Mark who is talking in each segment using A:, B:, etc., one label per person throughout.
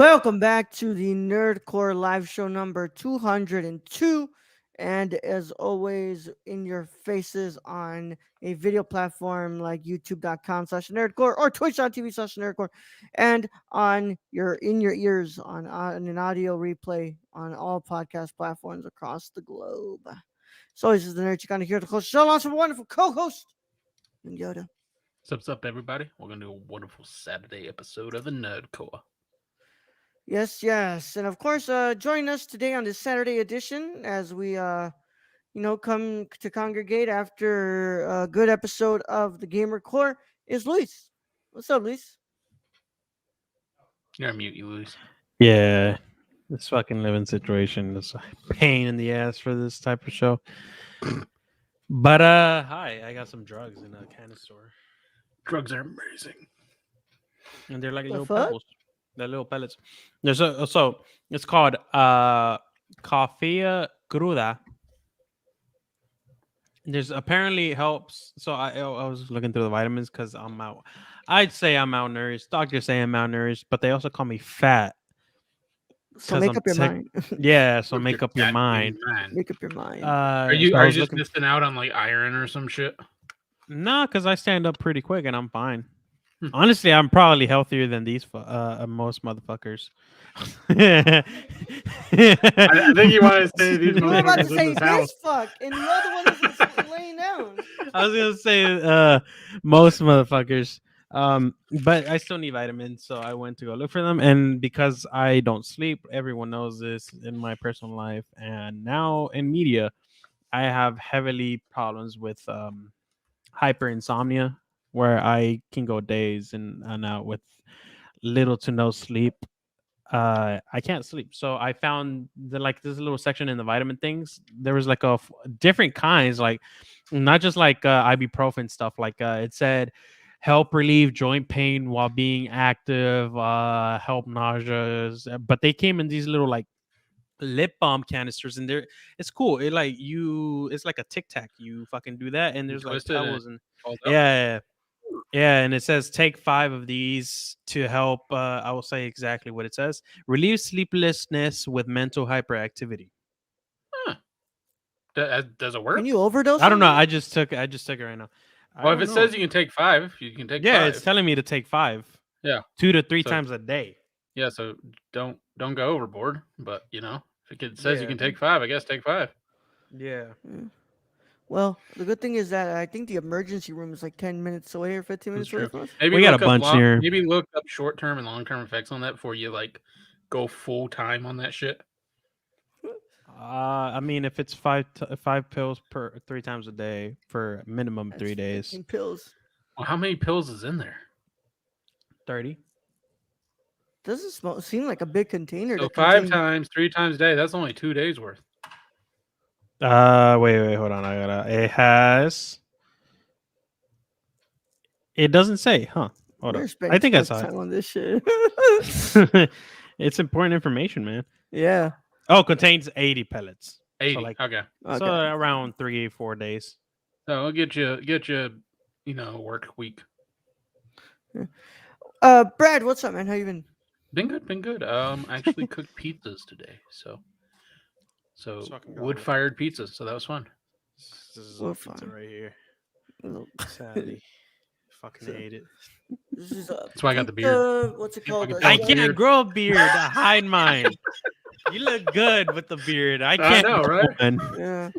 A: Welcome back to the Nerdcore live show number 202. And as always, in your faces on a video platform like youtube.com/nerdcore or twitch.tv/nerdcore, and on your in your ears on an audio replay on all podcast platforms across the globe. So this is the Nerd Chicana here to host the show. Lots of wonderful co-host Yoda.
B: What's up, everybody? We're going to do a wonderful Saturday episode of the Nerdcore.
A: Yes, yes. And of course, join us today on this Saturday edition as we come to congregate after a good episode of the Gamer Core is Luis. What's up, Luis?
B: You're on mute, you lose.
C: Yeah, this fucking living situation is a pain in the ass for this type of show. But hi, I got some drugs in a candy store,
B: Drugs are amazing.
C: and they're like little
A: fuck?
C: pebbles. They're little pellets. There's so it's called coffee cruda. There's apparently helps. So I was looking through the vitamins because I'm out. I'd say I'm malnourished. Doctors say I'm malnourished, but they also call me fat.
A: So
C: 'Cause
A: make
C: I'm
A: up your
C: sick.
A: mind.
C: Yeah, so
B: What's
C: make up your
B: fat
C: mind.
A: Make up your mind.
B: Are
C: So
B: you
C: I was
B: just
C: looking.
B: missing out on like iron or some shit?
C: No, because I stand up pretty quick and I'm fine.
B: Hmm.
C: Honestly, I'm probably healthier than these most motherfuckers. I
B: I think you want to say these
A: You were about to
B: motherfuckers in
A: say
B: this house.
A: this fuck, and the other one is laying down.
C: was gonna say most motherfuckers. But I still need vitamins, so I went to go look for them. And because I don't sleep, everyone knows this in my personal life, and now in media, I have heavily problems with hyper insomnia, where I can go days and out with little to no sleep. I can't sleep, so I found like this little section in the vitamin things. There was like different kinds, like not just like ibuprofen stuff. Like it said, help relieve joint pain while being active, help nausea. But they came in these little like lip balm canisters, and it's cool. It's like a tic tac. You fucking do that, and
B: You
C: there's like
B: twist it and
C: pebbles and
B: falls out.
C: yeah. Yeah, and it says take 5 of these to help. I will say exactly what it says: relieve sleeplessness with mental hyperactivity.
B: Huh. Does it work?
A: Can you overdose?
C: I don't know.
A: on that?
C: I just took it right now. I
B: Well, if
C: don't
B: it
C: know.
B: says you can take 5, you can take
C: Yeah,
B: 5.
C: it's telling me to take 5.
B: Yeah.
C: 2 to 3
B: So-
C: times a day.
B: Yeah, so don't go overboard. But if it says you
C: Yeah.
B: can take 5, I guess take 5.
C: Yeah.
A: Mm. Well, the good thing is that I think the emergency room is like 10 minutes away or 15
B: That's
A: minutes away
B: true.
A: from us.
B: Maybe
C: We got
B: look
C: a
B: up
C: bunch here.
B: Maybe look up short-term and long-term effects on that before you like go full time on that shit.
C: I mean, if it's 5 pills per 3 times a day for minimum
A: That's
C: 3 days,
A: 15 pills.
B: Well, how many pills is in there?
C: 30.
A: Doesn't seem like a big container.
B: So
A: to
B: 5
A: contain-
B: times, 3 times a day. That's only 2 days worth.
C: Wait, hold on. It has. It doesn't say, huh? Hold
A: We're
C: up.
A: spending
C: I think
A: too
C: I
A: much
C: saw
A: time on this shit.
C: it. It's important information, man.
A: Yeah.
C: Oh, contains 80 pellets.
B: 80.
C: So like,
B: Okay.
C: so around 3-4 days.
B: So I'll get you, work week.
A: Brad, what's up, man? How you been?
B: Been good. I actually cooked pizzas today. So
C: Fucking
B: wood-fired pizzas. So that was fun.
C: This is
A: Well,
C: all pizza
A: fine.
C: right here.
A: Well,
C: Sadly, fucking
A: So-
C: hate it.
A: This is
B: That's why I got the beard.
A: What's it
B: You
A: called?
B: fucking
C: I
B: Don't
C: can't
B: beard.
C: grow a beard. I hide mine. You look good with the beard. I can't.
B: know,
C: grow
B: right?
C: one.
A: Yeah.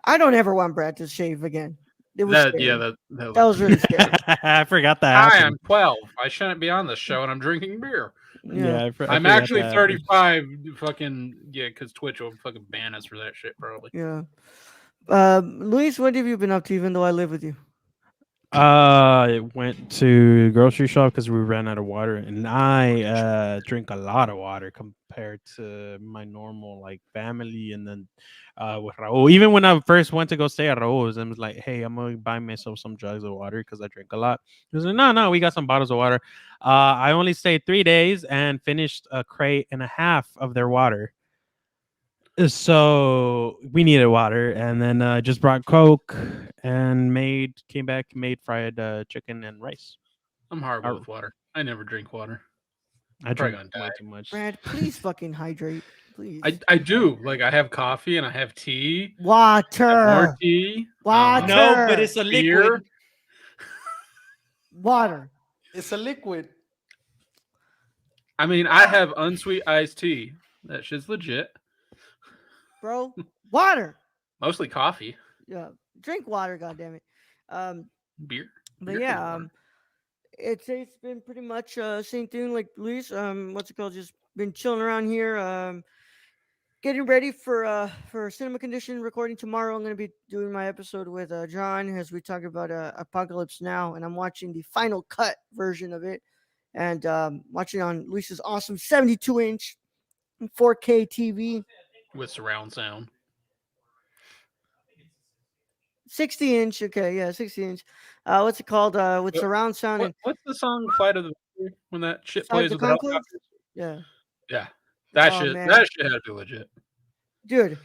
A: I don't ever want Brad to shave again. It was
B: That
A: scary.
B: that
A: That was really scary.
C: I forgot that.
B: Hi,
C: happened.
B: I'm 12. I shouldn't be on this show, and I'm drinking beer.
A: Yeah.
C: I
B: I'm
C: forgot
B: actually
C: that happened.
B: 35. Fucking because Twitch will fucking ban us for that shit probably.
A: Yeah. Luis, what have you been up to? Even though I live with you.
C: I went to grocery shop because we ran out of water, and I drink a lot of water compared to my normal like family. And then with Raul, even when I first went to go stay at Raul's, I was like, "Hey, I'm gonna buy myself some jugs of water because I drink a lot." He was like, "No, we got some bottles of water." I only stayed 3 days and finished a crate and a half of their water. So we needed water, and then just brought Coke and came back, made fried chicken and rice.
B: I'm horrible
C: Are-
B: with water. I never drink water.
C: I
B: Probably
C: drink
B: gonna
C: way
B: die.
C: too much.
A: Brad, please fucking hydrate, please.
B: I do. Like I have coffee and I have tea. I have more
A: Water,
B: tea.
C: No, but
A: water,
C: it's a liquid.
B: Beer.
A: water,
D: It's a liquid.
B: I mean, I have unsweet iced tea. That shit's legit.
A: bro. Water.
B: Mostly coffee.
A: Yeah, drink water. God damn it. Um,
B: Beer.
A: but
B: Beer has
A: yeah,
B: water.
A: it's been pretty much same thing like Luis. What's it called? Just been chilling around here. Getting ready for cinema condition recording tomorrow. I'm gonna be doing my episode with John as we talk about Apocalypse Now, and I'm watching the final cut version of it, and watching on Luis's awesome 72-inch 4K TV,
B: With surround sound.
A: 60-inch. Okay, yeah, 60-inch. What's it called? With
B: What,
A: surround sound and
B: what's the song Flight of the Victor when that shit
A: Flight of
B: plays
A: the
B: with the
A: Concords.
B: helicopters?
A: Yeah.
B: Yeah.
A: Oh man,
B: That shit had to be legit.
A: dude.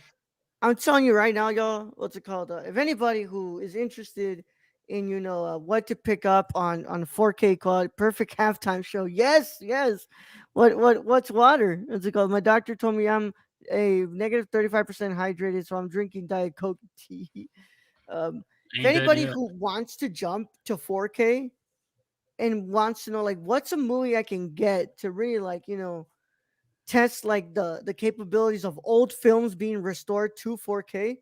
A: I'm telling you right now, y'all. What's it called? If anybody who is interested in, what to pick up on 4K quality, perfect halftime show. Yes, yes. What's water? What's it called? My doctor told me I'm a negative 35% hydrated, so I'm drinking Diet Coke tea. If
B: Ain't dead
A: anybody
B: yet.
A: who wants to jump to 4K and wants to know like what's a movie I can get to really like test like the capabilities of old films being restored to 4K.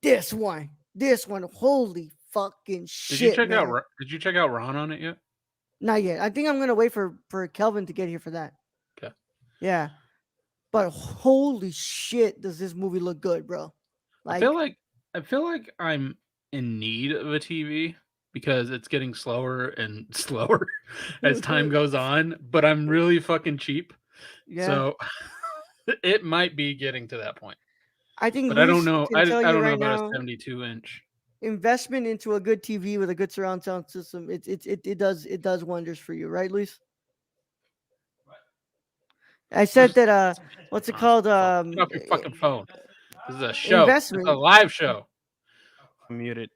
A: This one, holy fucking shit, man.
B: Did you check out Ron on it yet?
A: Not yet. I think I'm gonna wait for Kelvin to get here for that.
B: Okay.
A: Yeah, but holy shit, does this movie look good, bro?
B: I feel like I'm in need of a TV because it's getting slower and slower as time goes on, but I'm really fucking cheap.
A: yeah,
B: So it might be getting to that point.
A: I think
B: But I don't
A: Luis
B: know.
A: can tell
B: I
A: you
B: don't know
A: right
B: about a
A: now.
B: 72-inch.
A: Investment into a good TV with a good surround sound system, it does wonders for you, right, Luis? I said that what's it called?
B: Get off your fucking phone. This is a show. It's a
A: Investment.
B: live show.
C: I'm muted.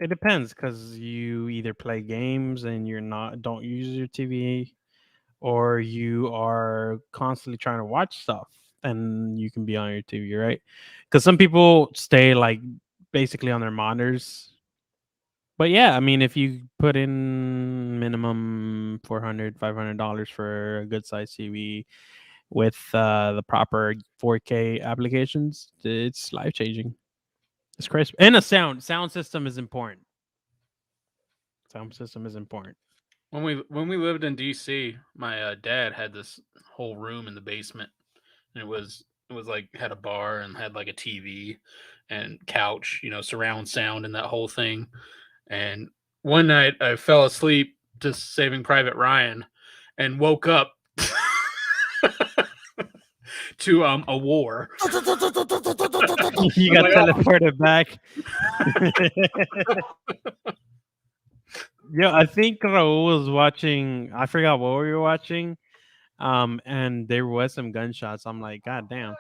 C: It depends because you either play games and don't use your TV, or you are constantly trying to watch stuff, and you can be on your TV, right? Because some people stay like basically on their monitors. But yeah, I mean, if you put in minimum $400, $500 for a good size TV with the proper 4K applications, it's life changing. It's crisp, and a sound system is important. Sound system is important.
B: When we lived in DC, my dad had this whole room in the basement, and it was like had a bar and had like a TV and couch, surround sound and that whole thing. And one night I fell asleep just Saving Private Ryan, and woke up to a war.
C: You got teleported back. Yeah, I think Raul was watching. I forgot what we were watching. And there was some gunshots. I'm like, God damn.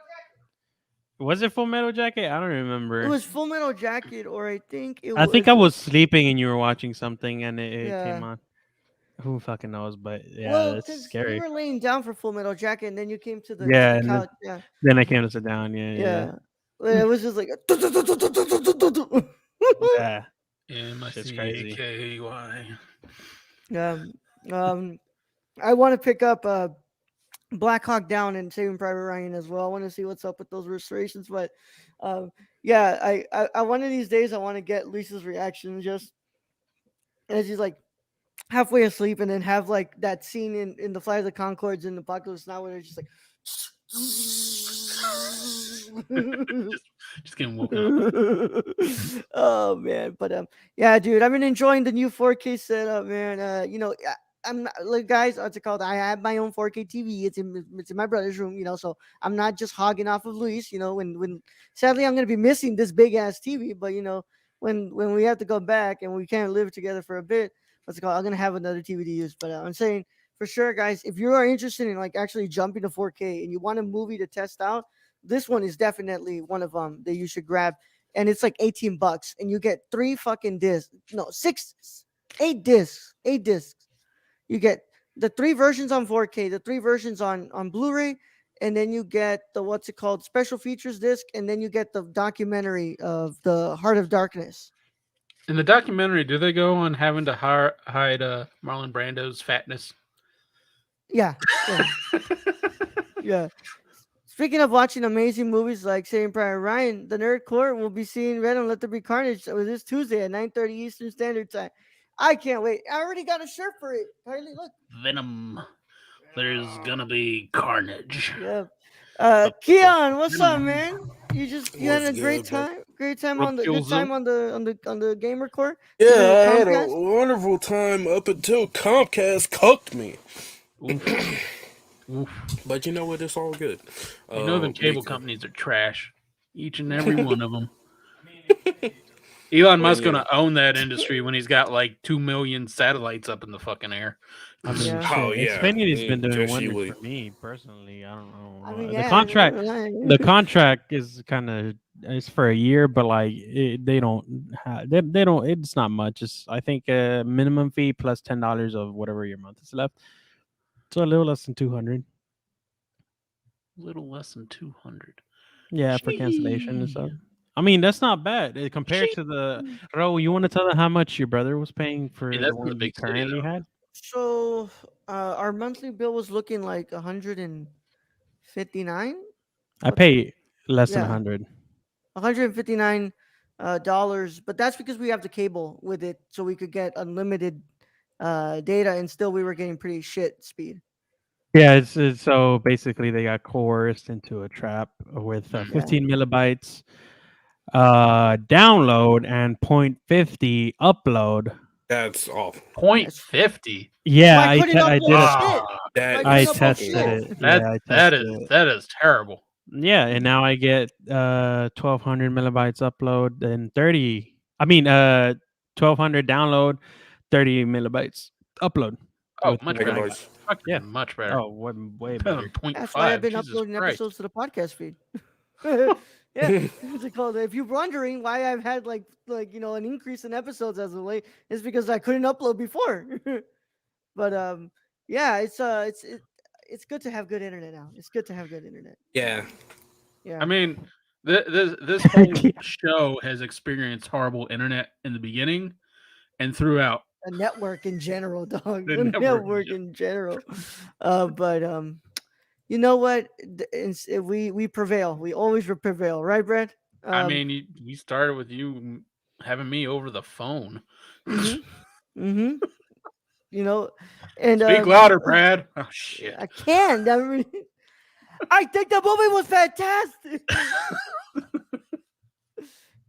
C: Was it Full Metal Jacket? I don't
A: It
C: remember.
A: was Full Metal Jacket, or I think it
C: I
A: was.
C: think I was sleeping and you were watching something and it came
A: Yeah.
C: on. Who fucking knows? But yeah,
A: Well,
C: that's
A: because we
C: scary.
A: were laying down for Full Metal Jacket, and then you came to the
C: Yeah, and
A: couch. Yeah,
C: then I came to sit down. Yeah,
A: yeah. It was just like.
C: yeah. Shit's crazy.
B: MICKY.
A: um, I want to pick up Black Hawk Down and Saving Private Ryan as well. I want to see what's up with those restorations, but yeah, I one of these days I want to get Lisa's reaction just as he's like halfway asleep, and then have like that scene in the Flight of the Concords in Apocalypse Now where it's just like.
B: Just getting woken up.
A: Oh man, but yeah, dude, I've been enjoying the new 4K setup, man. I'm not, like, guys, what's it called? I have my own 4K TV. It's in my brother's room, so I'm not just hogging off of Luis. When sadly I'm gonna be missing this big ass TV, but when we have to go back and we can't live together for a bit, what's it called? I'm gonna have another TV to use. But I'm saying for sure, guys, if you are interested in like actually jumping to 4K and you want a movie to test out, this one is definitely one of them that you should grab. And it's like $18, and you get 3 fucking discs. No, 6, 8 discs. 8 discs. You get the three versions on 4K, the three versions on Blu-ray, and then you get the what's it called special features disc, and then you get the documentary of the Heart of Darkness.
B: In the documentary, do they go on having to hide Marlon Brando's fatness?
A: Yeah, yeah, yeah. Speaking of watching amazing movies like Saving Private Ryan, the Nerd Court will be seeing Red and Let There Be Carnage this Tuesday at 9:30 Eastern Standard Time. I can't wait. I already got a shirt for it. Kylie, look.
B: Venom. There's gonna be carnage.
A: Yeah.
B: Up, up,
A: Keon, what's up,
B: Venom.
A: man? You had
D: What's
A: a great
D: good, bro?
A: time. Great time
B: What
A: on the good
B: kills them?
A: time on the gamer core.
D: Yeah,
A: Keeping it
D: I had a
A: Comcast.
D: wonderful time up until Comcast cooked me.
B: Oof. Oof.
D: But you know what? It's all good.
B: You know them cable
D: We-
B: companies are trash. Each and every one of them. Elon Musk's
D: yeah.
B: gonna own that industry when he's got like 2 million satellites up in the fucking air.
C: I mean,
A: Yeah.
C: shit,
D: Oh, yeah.
C: Xfinity's been doing
D: Just
C: wonders
D: you wait.
C: for me personally. I don't know.
A: I mean,
C: The
A: yeah.
C: contract, the contract is kind of it's for a year, but like they don't have they don't. It's not much. It's I think a minimum fee plus $10 of whatever your month is left. So a little less than 200.
B: Little less than 200.
C: Yeah, for cancellation and
B: Gee.
C: stuff. I mean, that's not bad compared
B: Gee.
C: to the. Ro, you want to tell them how much your brother was paying for
B: Hey,
C: the
B: that's in the
C: one you
B: big city,
C: currently
B: though.
C: had?
A: So our monthly bill was looking like 159.
C: I pay less than
A: Yeah,
C: 100.
A: 159 dollars, but that's because we have the cable with it, so we could get unlimited data, and still we were getting pretty shit speed.
C: Yeah, it's so basically they got coerced into a trap with
B: Mm.
C: 15 millibytes download and 0.50 upload.
D: That's awful.
B: Point
A: That's
B: 50.
C: Yeah,
A: I couldn't
C: I did
A: upload
C: it.
A: shit.
D: That
A: I
C: I
A: couldn't
D: is
A: upload
D: fucking
C: tested
A: shit.
C: it.
D: awful.
C: Yeah,
B: That
C: I
B: that
C: tested
B: is
C: it.
B: that is terrible.
C: Yeah, and now I get 1200 millibytes upload and 30. I mean 1200 download, 30 millibytes upload
B: Oh,
C: with
B: much
C: when I
B: better.
C: got
D: Megabytes.
C: yeah.
B: Fucking much better.
C: Oh, way
B: Better
C: better.
B: than point
A: That's why I've
B: 5.
A: been
B: Jesus
A: uploading
B: Christ.
A: episodes to the podcast feed. Yeah, what's it called? If you're wondering why I've had an increase in episodes as of late, it's because I couldn't upload before. But yeah, it's good to have good internet now. It's good to have good internet.
D: Yeah.
A: Yeah,
B: I mean, this whole show has experienced horrible internet in the beginning and throughout.
A: a network in general, dog.
B: The
A: A
B: network
A: network
B: in
A: in general. But you know what? We prevail. We always prevail, right, Brad?
B: I mean, we started with you having me over the phone.
A: Mm-hmm. Mm-hmm. You know, and
B: Speak louder, Brad. Oh shit.
A: I can. I mean, I think the movie was fantastic.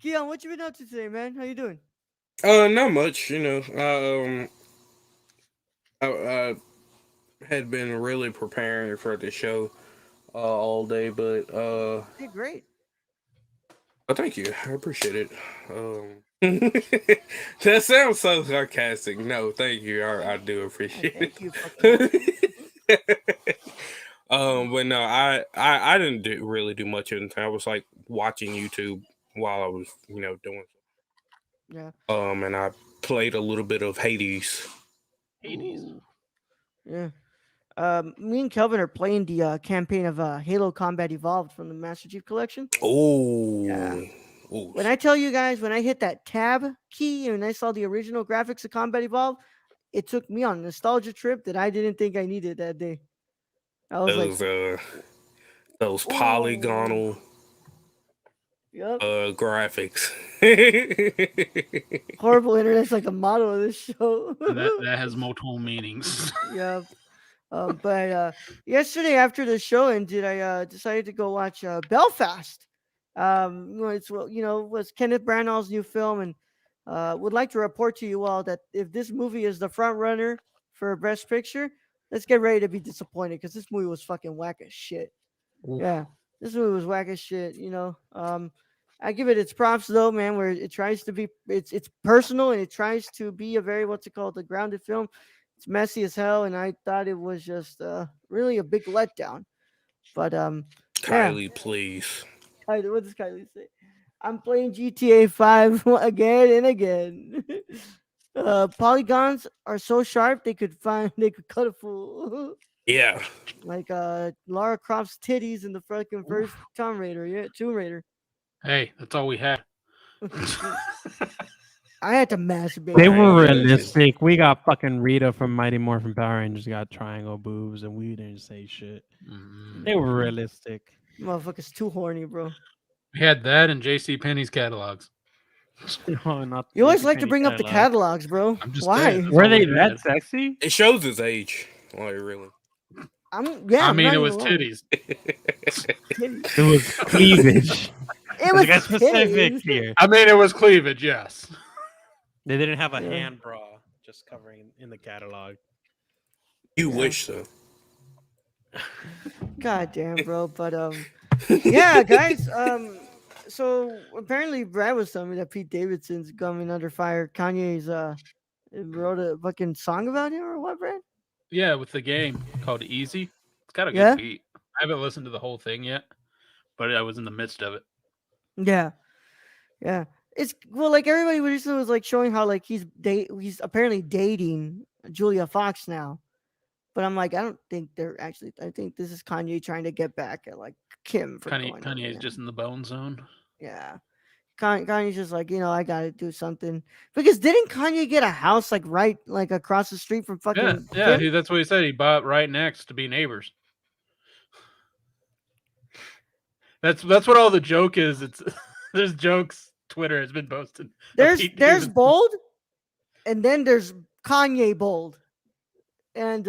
A: Keon, what you been up to today, man? How you doing?
D: Not much. I had been really preparing for the show all day, but
A: Hey, great.
D: thank you. I appreciate it. That sounds so sarcastic. No, thank you. I do appreciate
A: Thank you. Fucking
D: it. But no, I didn't really do much of anything. I was like watching YouTube while I was, doing.
A: yeah.
D: And I played a little bit of Hades.
B: Hades.
A: Ooh. Yeah. Me and Kelvin are playing the campaign of Halo Combat Evolved from the Master Chief Collection.
D: Oh,
A: Yeah.
D: Ooh.
A: When I tell you guys, when I hit that tab key and I saw the original graphics of Combat Evolved, it took me on a nostalgia trip that I didn't think I needed that day. I was
D: those
A: ooh.
D: polygonal
A: Yep.
D: graphics.
A: Horrible internet's like a motto of this show.
B: That has multiple meanings.
A: Yeah. But yesterday after the show ended, I decided to go watch Belfast. Was Kenneth Branagh's new film, and would like to report to you all that if this movie is the front runner for Best Picture, let's get ready to be disappointed because this movie was fucking whack as shit.
B: Oof.
A: Yeah, this movie was whack as shit. I give it its props though, man. Where it tries to be, it's personal and it tries to be a very what's it called, a grounded film. It's messy as hell, and I thought it was just really a big letdown. But yeah.
D: Kylie, please.
A: Kylie, what does Kylie say? I'm playing GTA 5 again and again. Polygons are so sharp they could cut a fool.
D: Yeah.
A: Like Lara Croft's titties in the fucking first Tomb Raider, Tomb Raider.
B: Hey, that's all we had.
A: I had to masturbate.
C: They
D: I
C: were
D: ain't gonna
C: realistic. We got fucking Rita from Mighty Morphin Power Rangers got triangle boobs, and we didn't say shit. They were realistic.
A: Motherfuckers too horny, bro.
B: We had that in J.C. Penney's catalogs.
C: Oh, not
A: You always
C: JCPenney
A: like to bring up the
C: catalog.
A: catalogs, bro.
B: I'm just
A: Why?
B: saying, that's
C: Were
B: all we
C: they that
B: had.
C: sexy?
D: It shows his age. Like really.
B: I
A: I'm
B: mean,
A: not
B: it
A: even
B: was
A: lying.
B: titties.
A: Titties.
C: It was cleavage.
A: It was
C: Like, specific
A: titties.
C: here.
B: I mean, it was cleavage, yes.
C: They didn't have a
A: Yeah.
C: hand bra just covering in the catalog.
D: You
A: Yeah.
D: wish so.
A: God damn, bro. But yeah, guys. So apparently Brad was telling me that Pete Davidson's coming under fire. Kanye's wrote a fucking song about him or what, Brad?
B: Yeah, with the game called Easy. It's got a good
A: Yeah?
B: beat. I haven't listened to the whole thing yet, but I was in the midst of it.
A: Yeah, yeah. It's well, like everybody recently was like showing how like he's apparently dating Julia Fox now, but I'm like, I don't think they're actually. I think this is Kanye trying to get back at like Kim for going. over
B: Kanye's
A: him.
B: just in the bone zone.
A: Yeah. Kanye's just like, I gotta do something because didn't Kanye get a house like right like across the street from fucking
B: Yeah,
A: Kim?
B: that's what he said. He bought right next to be neighbors. That's what all the joke is. It's there's jokes Twitter has been posting. of
A: There's
B: Pete
A: there's
B: Davidson.
A: bold, and then there's Kanye bold, and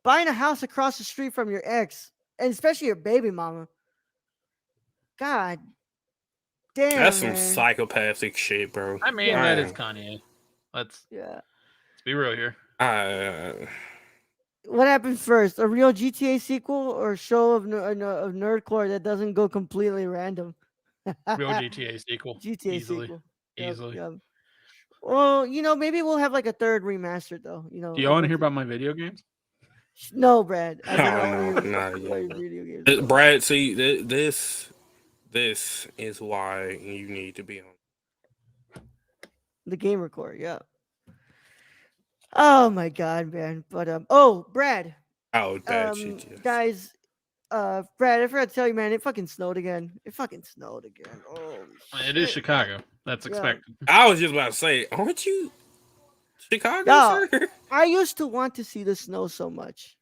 A: buying a house across the street from your ex, and especially your baby mama. God damn,
D: That's some
A: man.
D: psychopathic shit, bro.
B: I mean,
A: Yeah.
B: that is Kanye. Let's
A: Yeah.
B: be real here.
A: What happened first? A real GTA sequel or a show of nerdcore that doesn't go completely random?
B: Real GTA sequel.
A: GTA
B: Easily.
A: sequel. Yep,
B: Easily.
A: yep. Well, maybe we'll have like a third remastered though.
B: Do y'all want to hear about my video games?
A: No, Brad. I do not
D: Oh,
A: want to
D: no,
A: hear
D: not
A: about
D: yet,
A: your
D: bro.
A: video games. bro.
D: Brad, see, this is why you need to be on.
A: The game record, yeah. Oh my god, man. But oh, Brad.
D: Oh, that shit, yes.
A: Guys, Brad, I forgot to tell you, man, it fucking snowed again. It fucking snowed again. Oh,
B: It is Chicago. That's expected.
D: I was just about to say, aren't you Chicago,
A: No.
D: sir?
A: I used to want to see the snow so much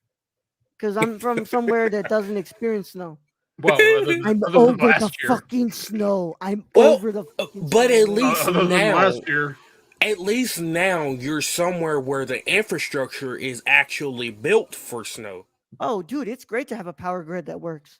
A: because I'm from somewhere that doesn't experience snow.
B: Well,
A: I'm
B: other than
A: over the
B: last year.
A: fucking snow. I'm
D: Well,
A: over the fucking
D: but
A: snow.
D: at least
B: Other than
D: now,
B: last year.
D: at least now you're somewhere where the infrastructure is actually built for snow.
A: Oh, dude, it's great to have a power grid that works.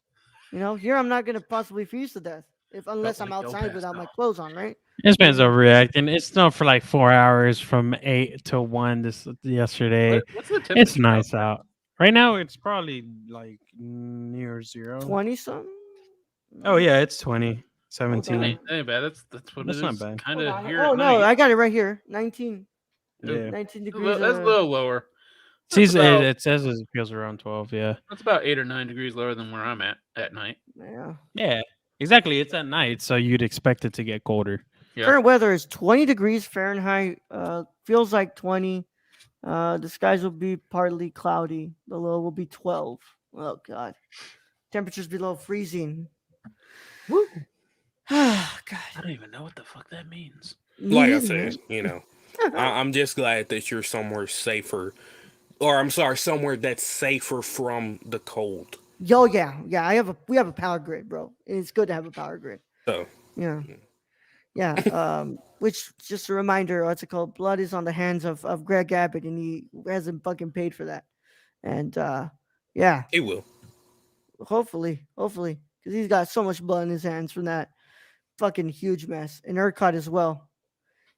A: Here I'm not gonna possibly freeze to death unless I'm
B: like go
A: outside
B: past
A: without my
B: now.
A: clothes on, right?
C: This man's overreacting. It snowed for like 4 hours from 8 to 1 yesterday.
B: What's the temperature?
C: It's nice out. Right now, it's probably like near 0.
A: 20 something.
C: Oh, yeah, it's 20,
B: That
C: 17.
B: ain't bad. That's what
C: That's
B: it
C: not
B: is.
C: bad.
B: Kind
A: Hold
B: of
A: on.
B: here
A: Oh
B: at
A: no,
B: night.
A: I got it right here. 19,
C: Yeah.
A: 19
B: That's
A: degrees.
B: a little lower.
C: See,
B: about-
C: it says it feels around 12, yeah.
B: That's about 8 or 9 degrees lower than where I'm at night.
A: Yeah.
C: Yeah, exactly. It's at night, so you'd expect it to get colder.
B: Yeah.
A: Current weather is 20 degrees Fahrenheit. Feels like 20. The skies will be partly cloudy. The low will be 12. Oh god. Temperatures below freezing.
B: Woo.
A: God.
B: I don't even know what the fuck that means.
A: Me
D: Like I
A: neither,
D: said, I'm just glad that you're somewhere safer, or I'm sorry, somewhere that's safer from the cold.
A: Yo, yeah. We have a power grid, bro. It's good to have a power grid.
D: So
A: Yeah. Yeah. Which just a reminder, what's it called? Blood is on the hands of Greg Abbott, and he hasn't fucking paid for that. And yeah,
D: it will.
A: hopefully, because he's got so much blood in his hands from that fucking huge mess. And ERCOT as well.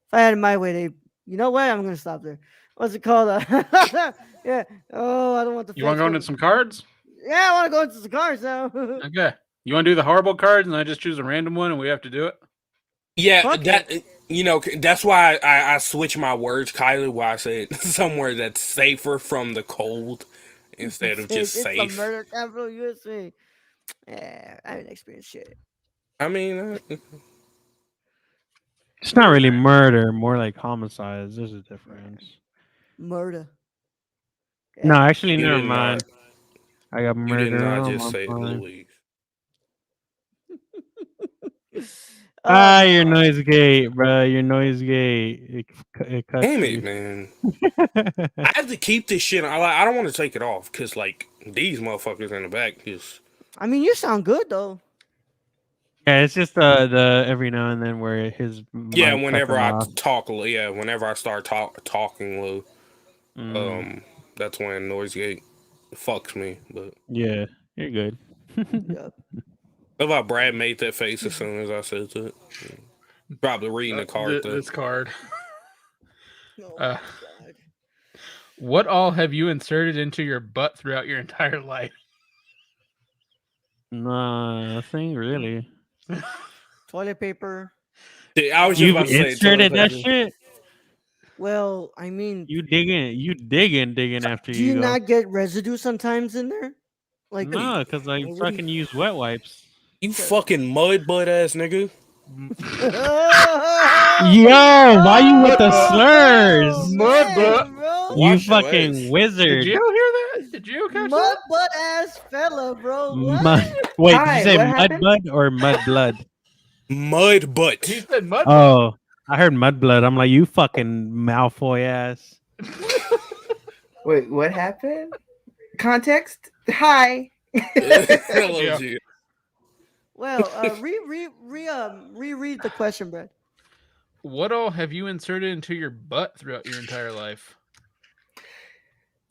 A: If I had it my way, you know what? I'm gonna stop there. What's it called? Yeah. Oh, I don't want the.
B: You want to go
A: fence
B: into some cards?
A: Yeah, I want to go into some cars now.
B: Okay. You want to do the horrible cards and I just choose a random one and we have to do it?
D: Yeah,
A: Fuck
D: that's why I switch my words, Kylie. Why I said somewhere that's safer from the cold instead of just
A: it's
D: safe.
A: the murder capital USA. Yeah, I haven't experienced shit.
D: I mean,
C: It's not really murder, more like homicides. There's a difference.
A: Murder.
C: No,
A: Yeah.
C: actually,
D: You
C: never
D: did
C: mind.
D: not.
C: I got
D: You did
C: murder
D: not
C: on
D: just
C: my
D: say
C: mind.
D: Louise.
C: Your
A: No.
C: noise gate, bro. Your noise gate. It cuts
D: Damn
C: you.
D: it, man! I have to keep this shit. I don't want to take it off because like these motherfuckers in the back just.
A: I mean, you sound good though.
C: Yeah, it's just the every now and then where his
D: Yeah,
C: mic cuts
D: whenever
C: him
D: I
C: off.
D: talk, yeah, whenever I start talking low,
C: Mm,
D: that's when noise gate fucks me. But
C: yeah, you're good.
A: Yep.
D: how about Brad made that face as soon as I said that? Probably reading the card though.
B: This card.
A: Oh
B: Uh,
A: my god.
B: What all have you inserted into your butt throughout your entire life?
C: Nothing really.
A: Toilet paper.
D: I was just
C: You've
D: about to say toilet
C: inserted that
D: paper.
C: shit.
A: Well, I mean,
C: You digging after
A: do
C: you
A: you
C: go.
A: not get residue sometimes in there? Like,
C: No, because I
A: what do
C: fucking use wet wipes.
D: You fucking mud butt ass nigga.
C: Yo, why you with the slurs?
A: Oh,
B: Mud
A: man,
B: butt.
A: bro.
C: You
D: Wash your
C: fucking
D: ass.
C: wizard.
B: Did you hear that? Did you catch
A: Mud
B: that?
A: butt ass fella, bro. What?
C: Wait, did
E: Hi,
C: you say
E: what
C: mud
E: happened?
C: bud or mud blood?
D: Mud butt.
B: He said mud butt.
C: Oh, I heard mud blood. I'm like, you fucking Malfoy ass.
E: Wait, what happened? Context? Hi.
D: Hello,
B: Yeah.
D: G.
A: Well, reread the question, Brad.
B: What all have you inserted into your butt throughout your entire life?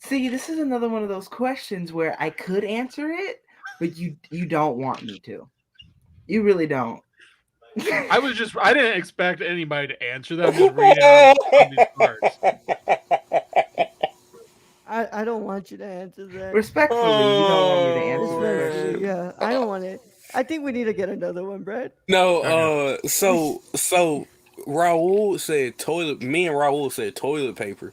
E: See, this is another one of those questions where I could answer it, but you don't want me to. You really don't.
B: I didn't expect anybody to answer that. I'm just reading out of these cards.
A: I don't want you to answer that.
E: Respectfully, you don't want me to answer the
A: Respectfully,
E: question.
A: yeah. I don't want it. I think we need to get another one, Brad.
D: No, so Raul said toilet. Me and Raul said toilet paper,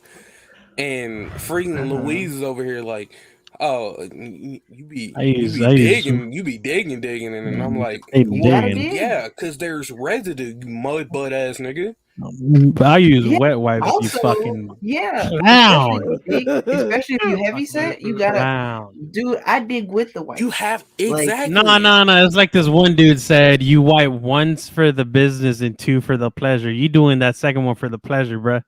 D: and freaking Louise is over here like, oh, you be
C: I use
D: digging, and I'm like,
C: Digging.
D: well,
E: Gotta dig.
D: yeah, because there's residue, you mud butt ass nigga.
C: I use
E: Yeah,
C: wet wipes. You
E: Also,
C: fucking
E: yeah,
C: clown.
E: especially if you heavy set, you gotta,
C: Clown.
E: dude. I dig with the white.
D: You have
E: Like,
D: exactly.
C: No. It's like this one dude said, you wipe once for the business and two for the pleasure. You doing that second one for the pleasure, bruh.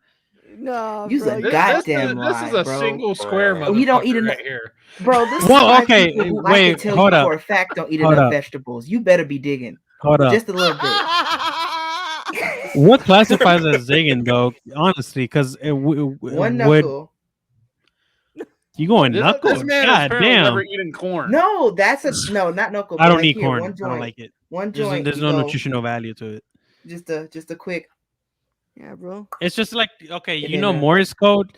A: No,
E: Use
A: bro.
E: a
A: you-
E: goddamn
B: This is
E: lie,
B: a
E: bro.
B: single square
D: Bro.
B: motherfucker
E: You don't eat
B: right
E: enough-
B: here.
E: Bro, this
C: Well,
E: is why
C: okay,
E: people who I
C: wait,
E: can tell
C: hold
E: you
C: up.
E: for a fact don't eat
C: Hold
E: enough
C: up.
E: vegetables. You better be digging
C: Hold up.
E: just a little bit.
C: What classifies as zigging though? Honestly, because
E: One knuckle.
C: you going
B: This
C: knuckles?
B: man has
C: God
B: apparently
C: damn!
B: never eaten corn.
E: No, that's not knuckle.
C: I
E: but
C: don't
E: like
C: eat
E: here,
C: corn.
E: One
C: I
E: joint.
C: don't like it.
E: One
C: There's,
E: joint.
C: there's
E: you
C: no
E: go,
C: nutritional value to it.
E: just a quick.
A: yeah, bro.
C: It's just like okay,
E: And
C: you
E: then,
C: know Morse code,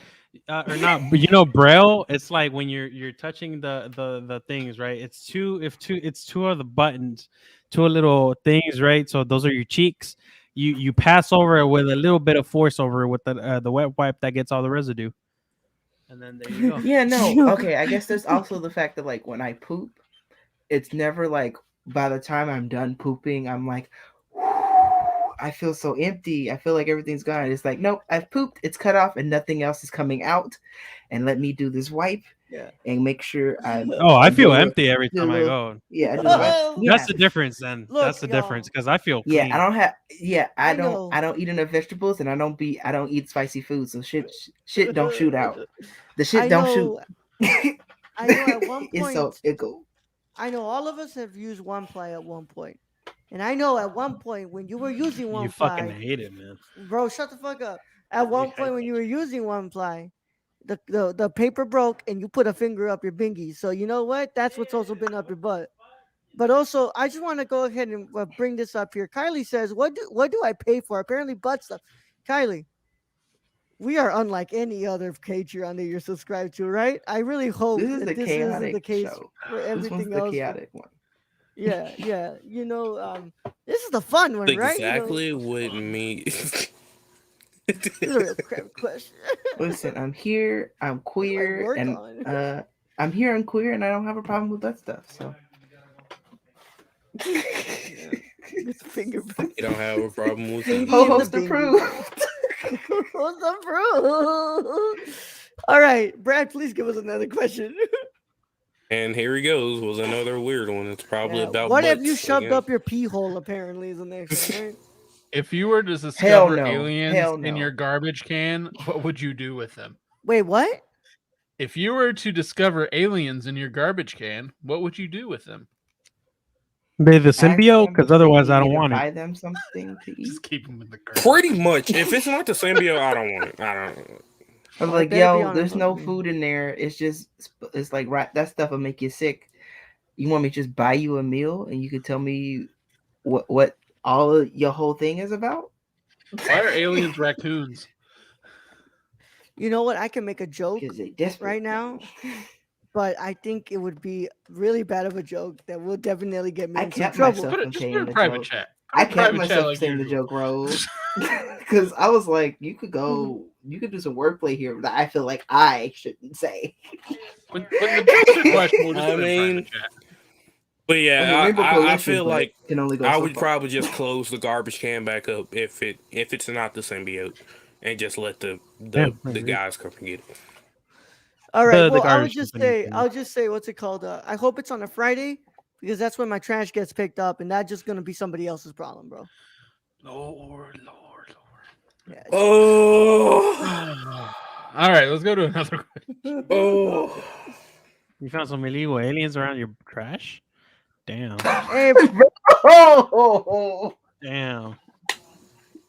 C: or not? But you know Braille. It's like when you're touching the things, right? It's two of the buttons, two little things, right? So those are your cheeks. You pass over it with a little bit of force over it with the wet wipe that gets all the residue, and then there you go.
E: Yeah, no. Okay, I guess there's also the fact that like when I poop, it's never like by the time I'm done pooping, I'm like, I feel so empty. I feel like everything's gone. It's like, nope, I've pooped. It's cut off, and nothing else is coming out. And let me do this wipe
A: Yeah.
E: and make sure I.
C: Oh, I feel
E: do a-
C: empty every
E: do a
C: time I
E: little-
C: go.
E: Yeah, I do. Yeah.
C: That's the difference. Then
A: Look,
C: that's the difference because I feel
E: Yeah,
C: clean.
E: I don't have. Yeah,
A: I
E: I
A: know.
E: don't eat enough vegetables, and I don't eat spicy food. So shit don't shoot out. The shit
A: I
E: don't
A: know.
E: shoot.
A: I know at one
E: It's
A: point.
E: so it go.
A: I know all of us have used one ply at one point. And I know at one point when you were using one
C: You fucking
A: ply,
C: hate it, man.
A: bro, shut the fuck up. At one point when you were using one ply, the paper broke and you put a finger up your bingy. So you know what? That's what's also been up your butt. But also, I just want to go ahead and bring this up here. Kylie says, "What do I pay for?" Apparently, butt stuff. Kylie, we are unlike any other Patreon that you're subscribed to, right? I really hope
E: This is
A: that
E: the
A: this isn't the
E: chaotic
A: case
E: show.
A: for
E: This one's
A: everything
E: the
A: else.
E: chaotic one.
A: Yeah. You know, this is the fun one, right?
D: Exactly what me.
A: This is a real crap question.
E: Listen, I'm here. I'm queer,
A: work
E: and
A: on?
E: I'm here. I'm queer, and I don't have a problem with that stuff. So
A: Finger bang.
D: You don't have a problem with
A: Pinky
D: that.
E: Ho
A: in the
E: host
A: bingy.
E: approved.
A: What's the proof? All right, Brad, please give us another question.
D: And here he goes. Was another weird one. It's probably
A: Yeah,
D: about
A: what
D: butts.
A: have you shoved
D: again.
A: up your pee hole? Apparently, is the next one, right?
B: If you were to
E: Hell
B: discover
E: no.
B: aliens
E: Hell
B: in
E: no.
B: your garbage can, what would you do with them?
A: Wait, what?
B: If you were to discover aliens in your garbage can, what would you do with them?
C: They the
E: Ask
C: symbiote,
E: them
C: because
E: if they
C: otherwise
E: need
C: I
E: me
C: don't
E: to
C: want
E: buy
C: it.
E: them something to eat.
B: Just keep them in the garbage.
D: Pretty much. If it's not the symbiote, I don't want it. I don't.
E: I'm
A: Well, it
E: like,
A: better be
E: yo,
A: on a
E: there's no
A: fucking-
E: food in there. It's like right. That stuff will make you sick. You want me to just buy you a meal and you can tell me what all of your whole thing is about?
B: Why are aliens raccoons?
A: You know what? I can make a joke
E: Because they desperate
A: right now, but I think it would be really bad of a joke that will definitely get me
E: I
A: in some
E: kept
A: trouble.
E: myself
B: Put it,
E: from
B: just
E: saying
B: put it in
E: the
B: private
E: joke.
B: chat. Put it
E: I
B: in
E: kept
B: private
E: myself
B: chat
E: from
B: like
E: saying the
B: usual.
E: joke, Raul. Because I was like, you could do some wordplay here that I feel like I shouldn't say.
B: When the jokes are questionable, just
D: I
B: put it in
D: mean,
B: private chat.
D: but
E: I mean,
D: yeah,
E: Rainbow
D: I
E: Coalition,
D: feel
E: but
D: like
E: can only go
D: I
E: so
D: would
E: far.
D: probably just close the garbage can back up if it's not the symbiote, and just let the
C: Yeah, I
D: the
C: agree.
D: guys come and get it.
A: All right.
C: The
A: Well,
C: garbage company.
A: I'll just say, what's it called? I hope it's on a Friday because that's when my trash gets picked up, and that's just gonna be somebody else's problem, bro.
B: Lord.
A: Yeah.
D: Oh,
B: All right, let's go to another question.
D: oh.
C: You found some illegal aliens around your trash? Damn.
A: Hey,
E: Oh,
C: Damn.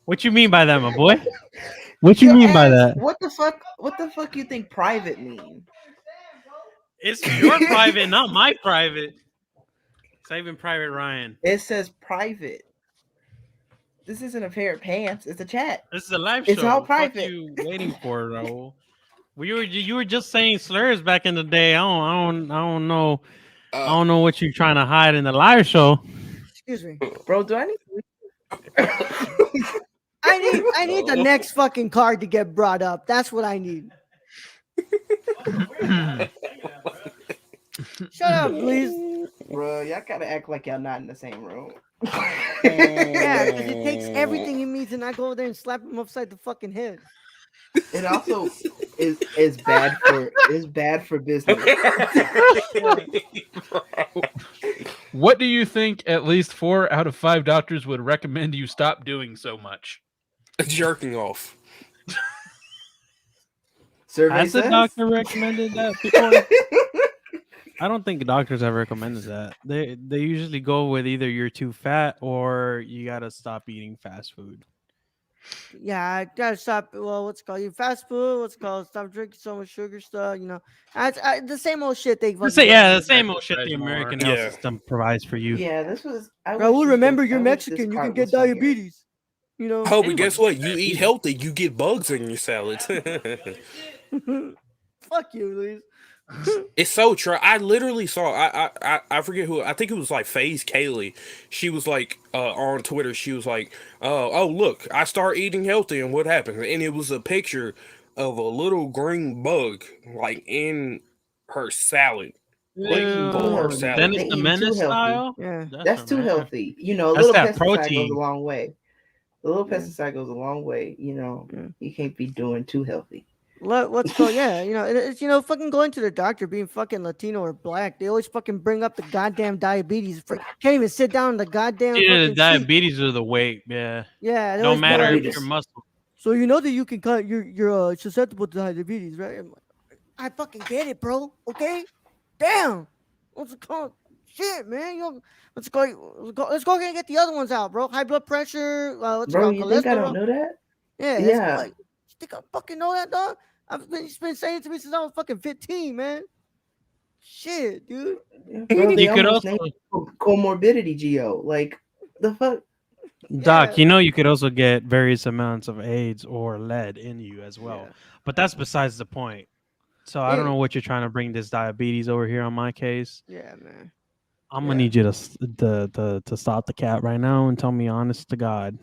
C: What you mean by that, my boy? What you
E: your
C: mean by
E: ass,
C: that?
E: what the fuck? What the fuck you think private mean?
C: It's your private, not my private. Saving Private Ryan.
E: It says private. This isn't a pair of pants. It's a chat.
C: This is a live
E: It's
C: show.
E: all
C: What
E: private.
C: you waiting for, Raul? You were just saying slurs back in the day. I don't know. I don't know what you're trying to hide in the live show.
A: excuse me.
E: Bro, do I need
A: I need the next fucking card to get brought up. That's what I need. Shut up, please.
E: Bro, y'all gotta act like y'all not in the same room.
A: Yeah, because it takes everything in me to not go over there and slap him upside the fucking head.
E: It also is bad for business.
B: What do you think at least 4 out of 5 doctors would recommend you stop doing so much?
D: Jerking off.
E: Survey
C: Has the
E: says?
C: doctor recommended that before? I don't think doctors have recommended that. They usually go with either you're too fat or you gotta stop eating fast food.
A: Yeah, I gotta stop. Well, what's it called? You fast food. What's it called? Stop drinking so much sugar stuff. You know, the same old shit they fucking.
C: The same old shit the
B: Exercise more.
C: American health
D: Yeah.
C: system provides for you.
E: Yeah, this was.
A: Raul, remember you're Mexican. You can get diabetes. You know.
D: Oh, but guess what? You eat healthy, you get bugs in your salads.
A: Fuck you, Luis.
D: It's so true. I literally saw. I forget who. I think it was like FaZe Kaylee. She was like on Twitter. She was like, "Oh look, I start eating healthy, and what happened?" And it was a picture of a little green bug like in her salad. Like,
E: Ew.
C: Then
E: They
C: it's the
E: eating
C: menace
E: too healthy.
C: style.
A: Yeah.
E: That's too
C: dramatic.
E: healthy. You know, a
C: That's
E: little
C: that
E: pesticide
C: protein.
E: goes a long way. A little
A: Yeah.
E: pesticide goes a long way. You know,
A: Yeah.
E: you can't be doing too healthy.
A: Let's go. Yeah, you know, it's fucking going to the doctor, being fucking Latino or black. They always fucking bring up the goddamn diabetes. Can't even sit down in the goddamn.
C: Yeah, the
A: fucking seat.
C: diabetes or the weight. Yeah,
A: Yeah, they
C: no
A: always bring
C: matter
A: up-
C: if
E: Diabetes.
C: you're muscle.
A: So you know that you can cut. You're susceptible to diabetes, right? I'm like, I fucking get it, bro. Okay, damn. What's it called? Shit, man. Let's go. Let's go and get the other ones out, bro. High blood pressure. What's it
E: Bro,
A: called?
E: you think I don't
A: Cholesterol.
E: know that?
A: Yeah.
E: Yeah.
A: Like, you think I fucking know that, dog? He's been saying it to me since I was fucking 15, man. Shit, dude.
E: Yeah, bro, they
C: You could
E: almost
C: also,
E: named comorbidity geo. Like the fuck.
C: Doc,
A: Yeah.
C: you know you could also get various amounts of AIDS or lead in you as well.
A: Yeah.
C: But that's besides the point. So I don't
A: Yeah.
C: know what you're trying to bring this diabetes over here on my case.
A: Yeah, man.
C: I'm gonna
A: Yeah.
C: need you to stop the cat right now and tell me honest to God.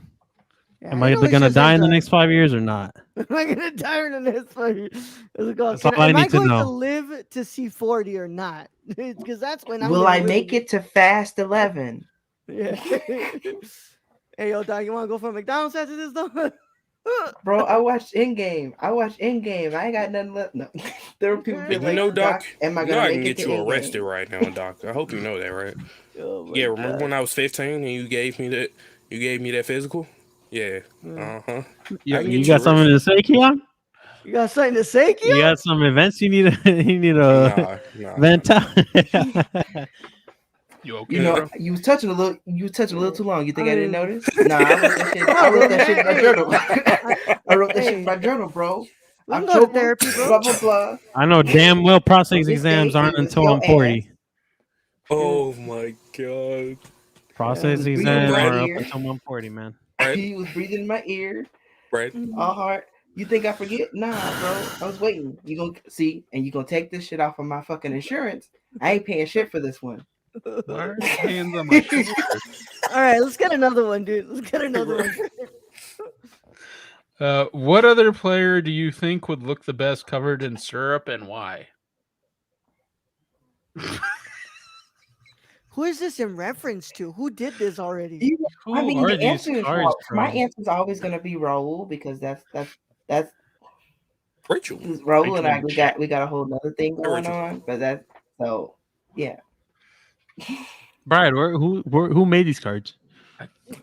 A: Yeah,
C: Am I
A: know it's
C: gonna
A: just
C: die
A: like
C: in the
A: the-
C: next 5 years or not?
A: Am I gonna die in the next 5 years?
C: That's all I
A: Am I
C: need to
A: going to
C: know.
A: live to see 40 or not? Because that's when I'm
E: Will
A: gonna
E: I
A: really-
E: make it to fast 11?
A: Yeah. Hey, yo, Doc, you want to go for McDonald's after this, though?
E: Bro, I watched Endgame. I ain't got nothing left. No. There were people
A: And
E: be
D: And
E: like,
D: you know, Doc,
E: am I
D: you know
E: gonna
D: I
E: make
D: can
E: it
D: get
E: to
D: you arrested
E: Endgame?
D: right now, Doc. I hope you know that, right?
A: Oh, my
D: Yeah, remember
A: God.
D: when I was 15 and you gave me that? You gave me that physical. Yeah.
A: Mm.
C: You,
D: I can
C: you
D: get you
C: got something
D: arrested.
C: to say, Keon?
A: You got something to say, Kia?
C: You got some events you need to you need to
D: Nah.
C: vent out?
B: You
E: You
B: okay,
E: know,
B: bro?
E: you was touching a little too long. You think I didn't
A: mean,
E: notice? Nah, I wrote that shit.
A: come
E: I
A: on,
E: wrote
A: bro,
E: that shit in
A: man.
E: my
A: Hey,
E: journal. I wrote that shit in
A: hey,
E: my journal, bro.
A: we can go to
E: October,
A: therapy, bro.
E: blah blah blah.
C: I know damn well prostate
E: This
C: exams
E: day,
C: aren't
E: it was
C: until
E: your
C: I'm 40.
E: ass.
D: Oh my god.
E: He
C: Prostate
E: was breathing in
C: exams
E: my
D: Brad,
C: are up
E: ear.
C: until I'm 40, man.
D: Brad,
E: He was breathing in my ear.
D: Brad.
E: All hard. You think I forget? Nah, bro. I was waiting. You gonna see, and you gonna take this shit off of my fucking insurance. I ain't paying shit for this one.
B: Why are your hands on my shoulder?
A: All right, let's get another one, dude. Let's get another one.
B: What other player do you think would look the best covered in syrup and why?
A: Who is this in reference to? Who did this already?
C: Who
E: I mean,
C: are
E: the
C: these
E: answer is
C: cards
E: my
C: from?
E: answer is always gonna be Raul because that's
D: Rachel.
E: Raul and
B: Rachel
E: I.
B: and
E: We got a whole nother thing going
D: Rachel.
E: on, but that's so yeah.
C: Brian, who made these cards?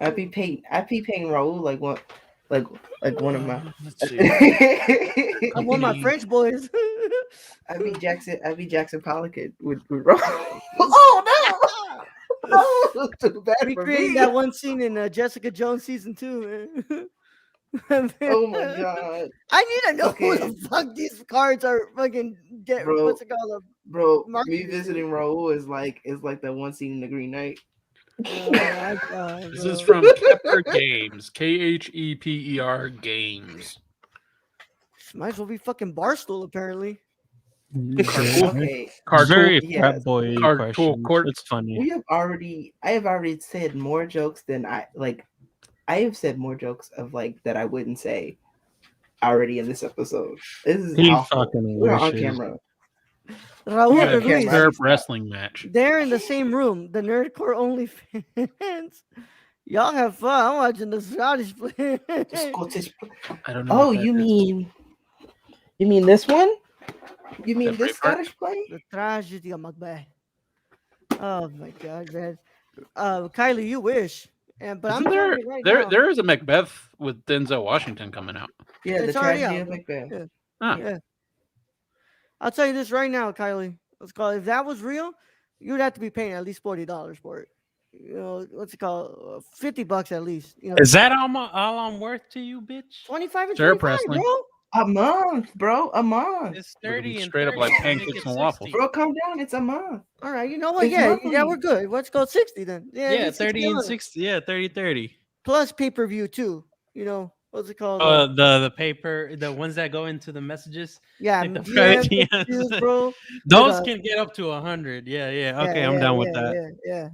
E: I be paying Raul like one of my.
B: Let's see.
A: I want my French boys.
E: I be Jackson Pollock with Raul. Oh no! No, too bad for
A: Recreating
E: me.
A: that one scene in Jessica Jones season 2, man.
E: Oh my god,
A: I need to know who
E: Okay.
A: the fuck these cards are fucking get.
E: Bro.
A: What's it called?
E: bro! Me
A: Marketing.
E: visiting Raul is like that one scene in The Green Knight.
A: Oh my god,
B: This is
A: bro.
B: from Kepper Games. KHEPER Games.
A: Might as well be fucking Barstool, apparently.
E: Okay,
B: Card
C: Very
B: tool.
E: yeah.
C: frat boy
B: Card tool
C: questions.
B: court.
C: It's funny.
E: I have already said more jokes than I have said more jokes of like that I wouldn't say already in this episode. This is
C: He
E: awful.
C: fucking
E: We're on
C: wishes.
E: camera.
A: Raul
E: Yeah,
A: and
B: A
A: Luis,
E: camera.
B: syrup wrestling match.
A: they're in the same room. The Nerdcore only fans. Y'all have fun. I'm watching the Scottish play.
E: Scottish.
B: I don't know.
E: Oh,
B: what that
E: you
B: is.
E: mean this one? You mean
B: That
E: this
B: Braveheart?
E: Scottish play?
A: The tragedy of Macbeth. Oh my god, man. Kylie, you wish. But I'm
B: Isn't
A: telling
B: there
A: you right
B: there
A: now,
B: there is a Macbeth with Denzel Washington coming out.
E: Yeah,
A: it's
E: the
A: already
E: tragedy
A: out.
E: of Macbeth.
A: Yeah.
B: Ah,
A: Yeah. I'll tell you this right now, Kylie. Let's call it. If that was real, you'd have to be paying at least $40 for it. You know, what's it called? $50 at least. You know,
C: Is that all I'm worth to you, bitch?
A: 25 and
B: Syrup
A: 25,
B: wrestling.
A: bro.
E: A month, bro. A month.
C: It's
B: Looking
C: 30 and
B: straight up
C: 30.
B: like
C: Make
B: pancakes
C: it
B: and waffles.
C: 60.
E: Bro, calm down. It's a month.
A: All right, you know what?
E: It's
A: Yeah,
E: monthly.
A: we're good. Let's go 60 then. Yeah,
C: Yeah,
A: it's
C: 30 and
A: $60.
C: 60. Yeah, 30.
A: Plus pay-per-view too. You know, what's it called?
C: The paper, the ones that go into the messages.
A: Yeah,
C: like the
A: DM
C: DMs.
A: pay-per-views, bro.
C: Those
A: With,
C: can get up to 100. Yeah.
A: yeah,
C: Okay, I'm
A: yeah,
C: down with
A: yeah,
C: that.
A: yeah.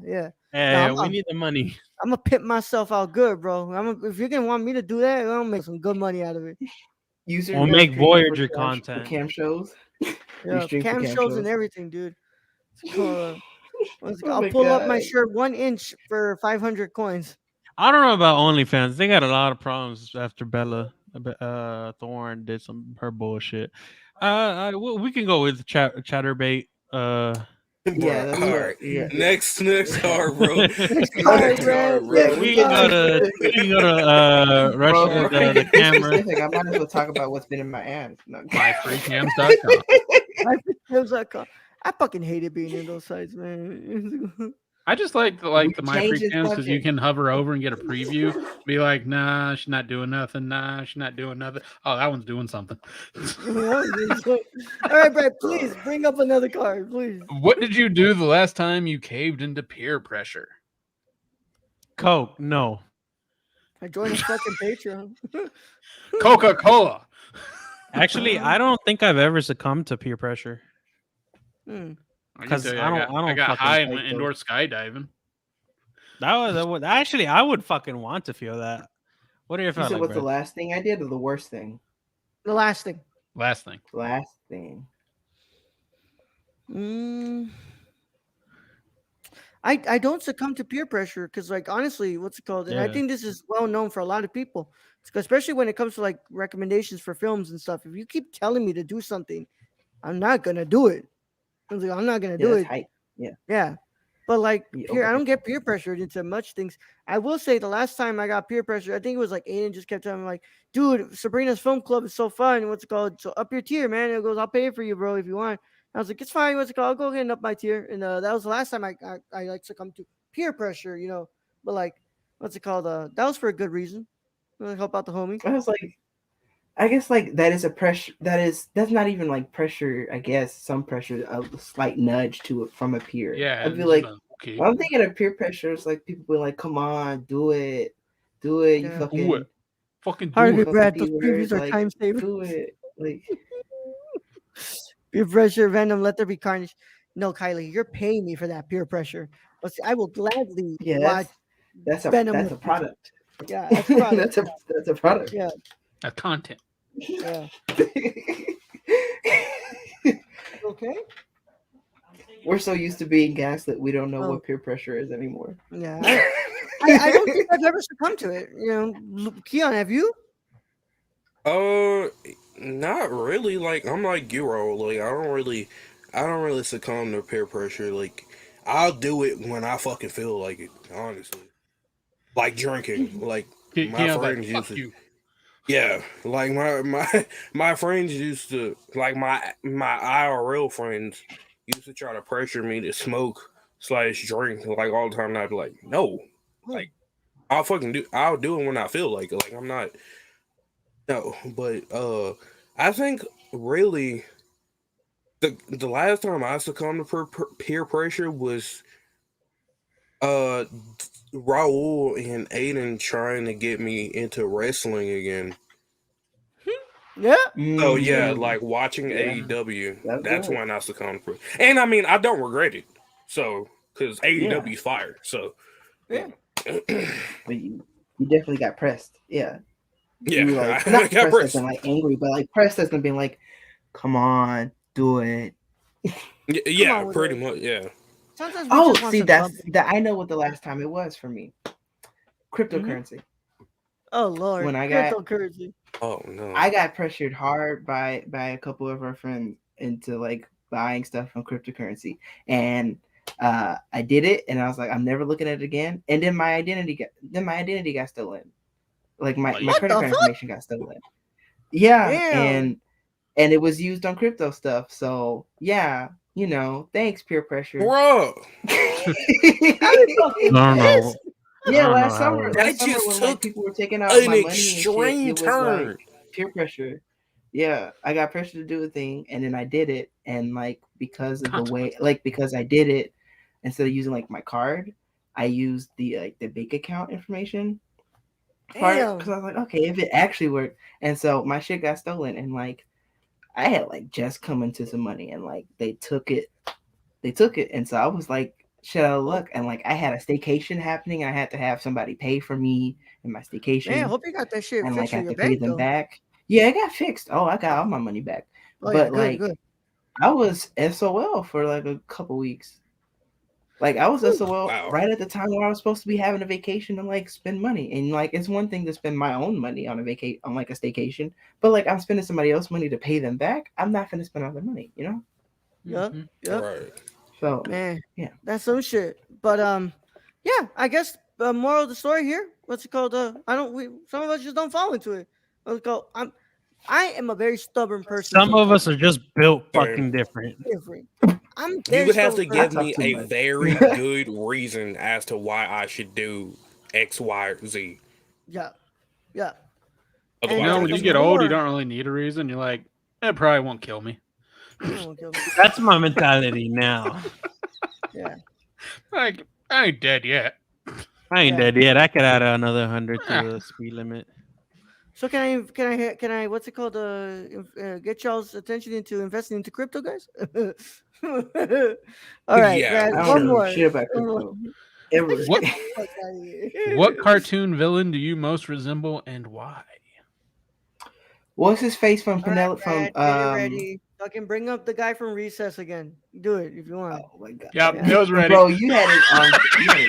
C: Yeah,
A: No,
C: we need the money.
A: I'm gonna pimp myself out good, bro. If you're gonna want me to do that, I'm gonna make some good money out of it.
E: User
C: We'll
E: now
C: make
E: streaming
C: Voyager
E: for
C: content.
E: cam shows.
A: Yeah,
E: stream for
A: cam
E: cam
A: shows and
E: shows.
A: everything, dude. It's called,
E: Oh
A: I'll
E: my
A: pull up my
E: God.
A: shirt 1 inch for 500 coins.
C: I don't know about OnlyFans. They got a lot of problems after Bella Thorne did her bullshit. We can go with Chatterbait.
E: Yeah, that's
D: all
E: what.
D: right.
E: Yeah.
D: Next card, bro.
A: All right,
D: Next
A: man.
D: card,
E: Yeah,
D: bro.
C: we can go to
E: Bro,
C: Russia,
E: before you
C: the
E: get too
C: camera.
E: specific, I might as well talk about what's been in my ass. No.
B: myfreecams.com.
A: I fucking hated being in those sites, man.
B: I just like the
E: We
B: My Free
E: changed the
B: Cams because you
E: subject.
B: can hover over and get a preview. Be like, nah, she's not doing nothing. Nah, she's not doing nothing. Oh, that one's doing something.
A: All right, Brad, please bring up another card, please.
B: What did you do the last time you caved into peer pressure?
C: Coke, no.
A: I joined a fucking Patreon.
B: Coca-Cola.
C: Actually, I don't think I've ever succumbed to peer pressure.
A: Hmm.
B: I
C: 'Cause
B: can tell you,
C: I
B: I
C: don't
B: got
C: fucking
B: high and
C: take
B: went indoor skydiving.
C: Actually, I would fucking want to feel that. What do you
E: You
C: feel
E: said
C: like,
E: what's the
C: Brad?
E: last thing I did or the worst thing?
A: The last thing.
B: Last thing.
E: Last thing.
A: I don't succumb to peer pressure because, like, honestly, what's it called? And I
C: Yeah.
A: think this is well known for a lot of people, especially when it comes to like recommendations for films and stuff. If you keep telling me to do something, I'm not gonna do it. I'm not gonna
E: Yeah,
A: do
E: that's
A: it.
E: hype. Yeah.
A: Yeah. But like
E: You
A: I don't
E: overhype.
A: get peer pressured into much things. I will say the last time I got peer pressure, I think it was like Aiden just kept telling me like, dude, Sabrina's film club is so fun. What's it called? So up your tier, man. And it goes, I'll pay it for you, bro, if you want. I was like, it's fine. What's it called? I'll go ahead and up my tier. And that was the last time I like succumbed to peer pressure, you know. But like, what's it called? That was for a good reason. Help out the homie.
E: I was like, I guess like that is a pressure. That's not even like pressure. I guess some pressure, a slight nudge to it from a peer.
B: Yeah,
E: I'd be
B: it's
E: like,
B: okay.
E: when I'm thinking of peer pressure, it's like people be like, "Come on, do it, do it." You
A: Yeah.
E: fucking,
B: Do it. Fucking do
A: Harvey
B: it.
E: fucking
A: Brad,
E: D
A: those
E: word,
A: previews are
E: like,
A: time savers.
E: do it. Like,
A: Peer pressure, Venom, let there be carnage. No, Kylie, you're paying me for that peer pressure. But see, I will gladly
E: yeah,
A: watch
E: that's a
A: Venom.
E: that's a product.
A: Yeah, that's product.
E: that's a product.
A: Yeah,
B: That's content.
A: yeah. Okay.
E: We're so used to being gaslit, we don't know
A: Oh.
E: what peer pressure is anymore.
A: Yeah, I don't think I've ever succumbed to it. You know, Keon, have you?
D: Not really. Like I'm like Giro. Like I don't really succumb to peer pressure. Like I'll do it when I fucking feel like it. Honestly, like drinking. Like my
B: Keon's like,
D: friends
B: fuck
D: used to.
B: you.
D: Yeah, like my friends used to like my IRL friends used to try to pressure me to smoke slash drink like all the time. And I'd be like, no, like I'll do it when I feel like it. Like I'm not. No, but I think really the last time I succumbed to peer pressure was uh Raul and Aiden trying to get me into wrestling again.
A: Yeah.
D: Oh yeah,
E: Mm,
D: like watching
E: yeah.
D: AEW.
E: That's
D: That's
E: good.
D: when I succumbed to. And I mean, I don't regret it. So because AEW is fire. So
A: Yeah.
E: But you definitely got pressed. Yeah.
D: yeah,
E: You were like
D: I
E: not
D: got
E: pressed as
D: pressed.
E: in like angry, but like pressed as in being like, come on, do it.
D: Yeah,
A: on with
D: pretty
A: it.
D: much. Yeah.
A: Sometimes we
E: Oh,
A: just want
E: see,
A: some
E: that's
A: company.
E: that. I know what the last time it was for me. Cryptocurrency.
A: Oh Lord,
E: When I got
A: cryptocurrency.
D: Oh no.
E: I got pressured hard by a couple of our friends into like buying stuff on cryptocurrency, and I did it, and I was like, I'm never looking at it again. And then my identity got stolen. Like my
B: What
E: credit
A: the
E: card
A: fuck?
E: information got stolen. Yeah,
A: Damn.
E: and it was used on crypto stuff. So yeah, thanks peer pressure.
D: Bro,
C: No, no.
E: Yeah,
C: I don't know
E: last
C: how
E: summer,
C: it-
D: that just
E: when
D: took
E: like people were taking out
D: an
E: my money and shit,
D: extreme
E: it was
D: turn.
E: like peer pressure. Yeah, I got pressured to do a thing, and then I did it, and like because of the way, like because I did it, instead of using like my card, I used the bank account information part
A: Damn.
E: because I was like, okay, if it actually worked, and so my shit got stolen, and like I had like just come into some money, and like they took it, and so I was like shit out of luck, and like I had a staycation happening, and I had to have somebody pay for me in my staycation,
A: Man, I hope you got that shit
E: and
A: fixed
E: like I
A: for
E: had
A: your
E: to pay
A: bank
E: them
A: though.
E: back. Yeah, it got fixed. Oh, I got all my money back.
A: Oh yeah,
E: But
A: good,
E: like
A: good.
E: I was SOL for like a couple weeks. Like I was SOL
D: Wow.
E: right at the time where I was supposed to be having a vacation and like spend money. And like it's one thing to spend my own money on on like a staycation, but like I'm spending somebody else's money to pay them back. I'm not gonna spend all their money,
A: Yep,
B: Mhm.
A: yep.
D: Right.
E: So
A: Man,
E: yeah.
A: that's some shit. But yeah, I guess the moral of the story here, what's it called? Some of us just don't fall into it. What's it called? I am a very stubborn person.
C: Some of us
A: sometimes.
C: are just built
D: Same.
C: fucking different.
A: Different. I'm
D: You
A: very
D: would have to
A: stubborn
E: I
D: give
A: person.
E: talk
D: me
E: too
D: a
E: much.
D: very good reason as to why I should do X, Y, or Z.
A: Yeah, yeah.
B: You
A: And
B: know,
D: Otherwise,
B: when
D: I
B: you
D: just
B: get
D: won't.
B: old, you don't really need a reason. You're like, it probably won't kill me.
A: No one killed me.
C: That's my mentality now.
A: Yeah,
B: Like, I ain't dead yet.
C: I ain't
A: Yeah.
C: dead yet. I could add another 100
B: Ah.
C: to the speed limit.
A: So can I what's it called? Get y'all's attention into investing into crypto, guys. All right,
D: Yeah,
A: Brad.
E: I don't
A: One
E: know
A: more.
E: shit about
A: One more.
E: crypto. Ever.
A: Shut
B: What
A: the fuck outta here.
B: what cartoon villain do you most resemble and why?
E: What's his face from
A: All right,
E: Penelope from
A: Brad. Get it ready. Fucking bring up the guy from Recess again. Do it if you want.
E: Oh my god.
B: Yep,
A: Yeah.
B: it was ready.
E: Bro, you had it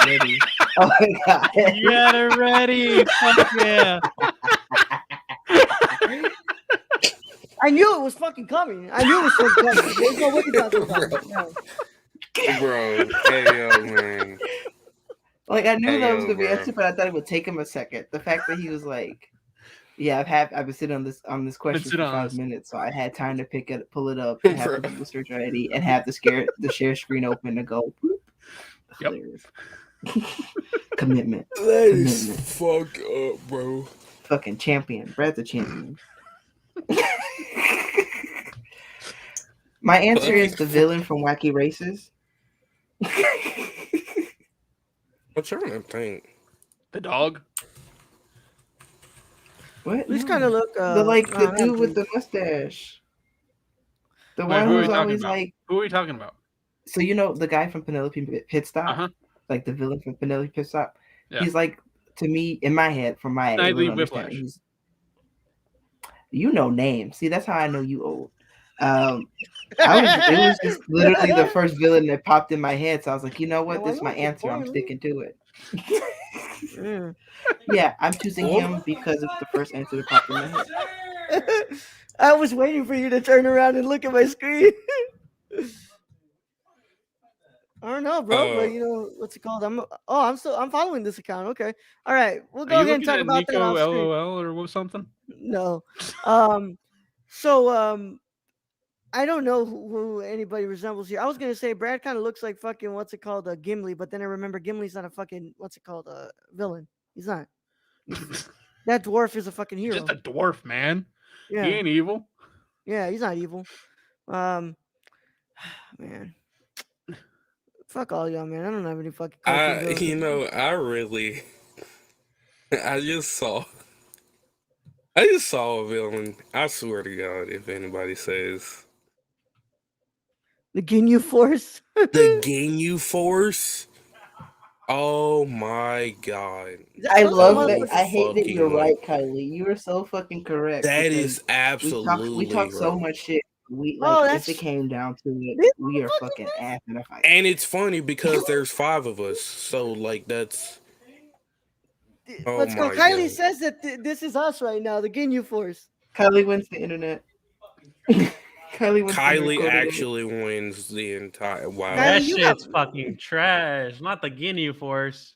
E: ready. Oh my god.
C: You had it ready. Fuck yeah.
A: I knew it was fucking coming. I knew it was fucking coming. There's no way that was coming. No.
D: Bro, hey yo, man.
E: Like I knew
D: Hey,
E: that was
D: yo,
E: gonna be
D: bro.
E: answer, but I thought it would take him a second. The fact that he was like, "Yeah, I've been sitting on this question
B: sit
E: for
B: on
E: 5
B: this.
E: minute, so I had time to pull it up, and have the Google search ready, and have the share screen open to go." Boop.
B: Yep.
E: Hilarious. Commitment.
D: That is fucked up, bro.
E: Fucking champion. Brad's a champion. My answer is the villain from Wacky Races.
D: I'm trying to think.
B: The dog.
E: What?
A: These
E: No.
A: kind of look.
E: The dude with the mustache. The
B: Wait,
E: one
B: who are we
E: who's
B: talking
E: always
B: about?
E: like.
B: Who are we talking about?
E: So you know the guy from Penelope Pit Stop,
B: Uh-huh.
E: like the villain from Penelope Pit Stop.
B: Yeah.
E: He's like, to me, in my head, from my
B: Nightly
E: little understanding,
B: Whiplash.
E: you know names. See, that's how I know you old. It was just literally the first villain that popped in my head. So I was like, you know what?
A: No,
E: This
A: I
E: is my
A: like it,
E: answer. I'm
A: boy.
E: sticking to it.
A: Yeah.
E: Yeah, I'm choosing him because it's the first answer that popped in my head.
A: I was waiting for you to turn around and look at my screen. I don't know, bro, but you know what's it called? I'm following this account. Okay, all right, we'll
B: Are
A: go
B: you
A: ahead and
B: looking
A: talk
B: at
A: about that
B: Nico
A: off screen.
B: LOL or something?
A: No, I don't know who anybody resembles here. I was gonna say Brad kind of looks like fucking what's it called, Gimli, but then I remember Gimli's not a fucking what's it called, villain. He's not. That dwarf is a fucking hero.
B: Just a dwarf, man.
A: Yeah,
B: He ain't evil.
A: yeah, he's not evil. Man. Fuck all y'all, man. I don't have any fucking cartoon villains.
D: I just saw a villain. I swear to God, if anybody says
A: The Ginyu Force.
D: the Ginyu Force, oh my God,
E: I love
A: Someone
E: that.
A: with-
E: I hate that you're
D: fucking
E: right, Kylie. You are so fucking correct.
D: that
E: because
D: is absolutely
E: we talk so
D: right.
E: much shit. We
A: Oh,
E: like if
A: that's-
E: it came down to it,
A: This
E: we are
A: motherfucker
E: fucking ass in a fight.
D: And it's funny because there's 5 of us, so like that's oh
A: Let's go.
D: my
A: Kylie
D: God.
A: says that this is us right now, the Ginyu Force.
E: Kylie wins the internet.
D: Kylie actually wins the entire wow.
A: Kylie,
C: That
A: you
C: shit's
A: got-
C: fucking trash. Not the Ginyu Force.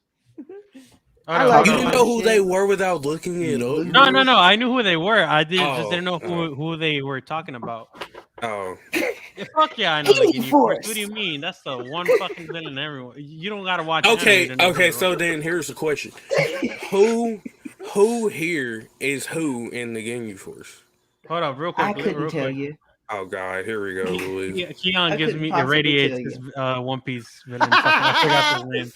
A: I like
D: You
A: it.
D: didn't know who they were without looking it up.
C: No. I knew who they were. I just didn't know
D: Oh.
C: who they were talking about.
D: Oh,
C: Yeah, fuck yeah, I know the
E: Ginyu
C: Ginyu Force.
E: Force.
C: What do you mean? That's the one fucking villain everyone. You don't gotta watch.
D: okay,
C: anime to know
D: okay.
C: who
D: So
C: they are.
D: then here's the question: who here is who in the Ginyu Force?
C: Hold up, real quick.
E: I
C: real
E: couldn't tell
C: quick.
E: you.
D: Oh God, here we go, Louise.
C: Yeah, Keon
E: I
C: gives
E: couldn't
C: me
E: possibly
C: irradiates
E: tell
C: his One Piece villain. I forgot his name.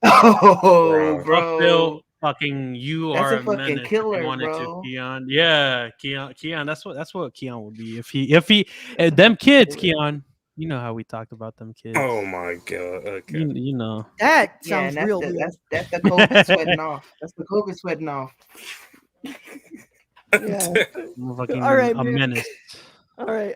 E: Oh,
D: Bro.
E: bro.
C: Phil, fucking you
E: That's
C: are
E: a fucking
C: menace if
E: killer,
C: you wanted
E: bro.
C: to, Keon. Yeah, Keon. That's what Keon would be if he them kids, Keon. You know how we talked about them kids.
D: Oh my God. Okay.
C: You know.
A: That
E: Yeah,
A: sounds
E: and
A: real weird.
E: that's the COVID sweating off. That's the COVID sweating off.
A: Yeah.
C: Fucking
A: All right,
C: a
A: man.
C: menace.
A: All right.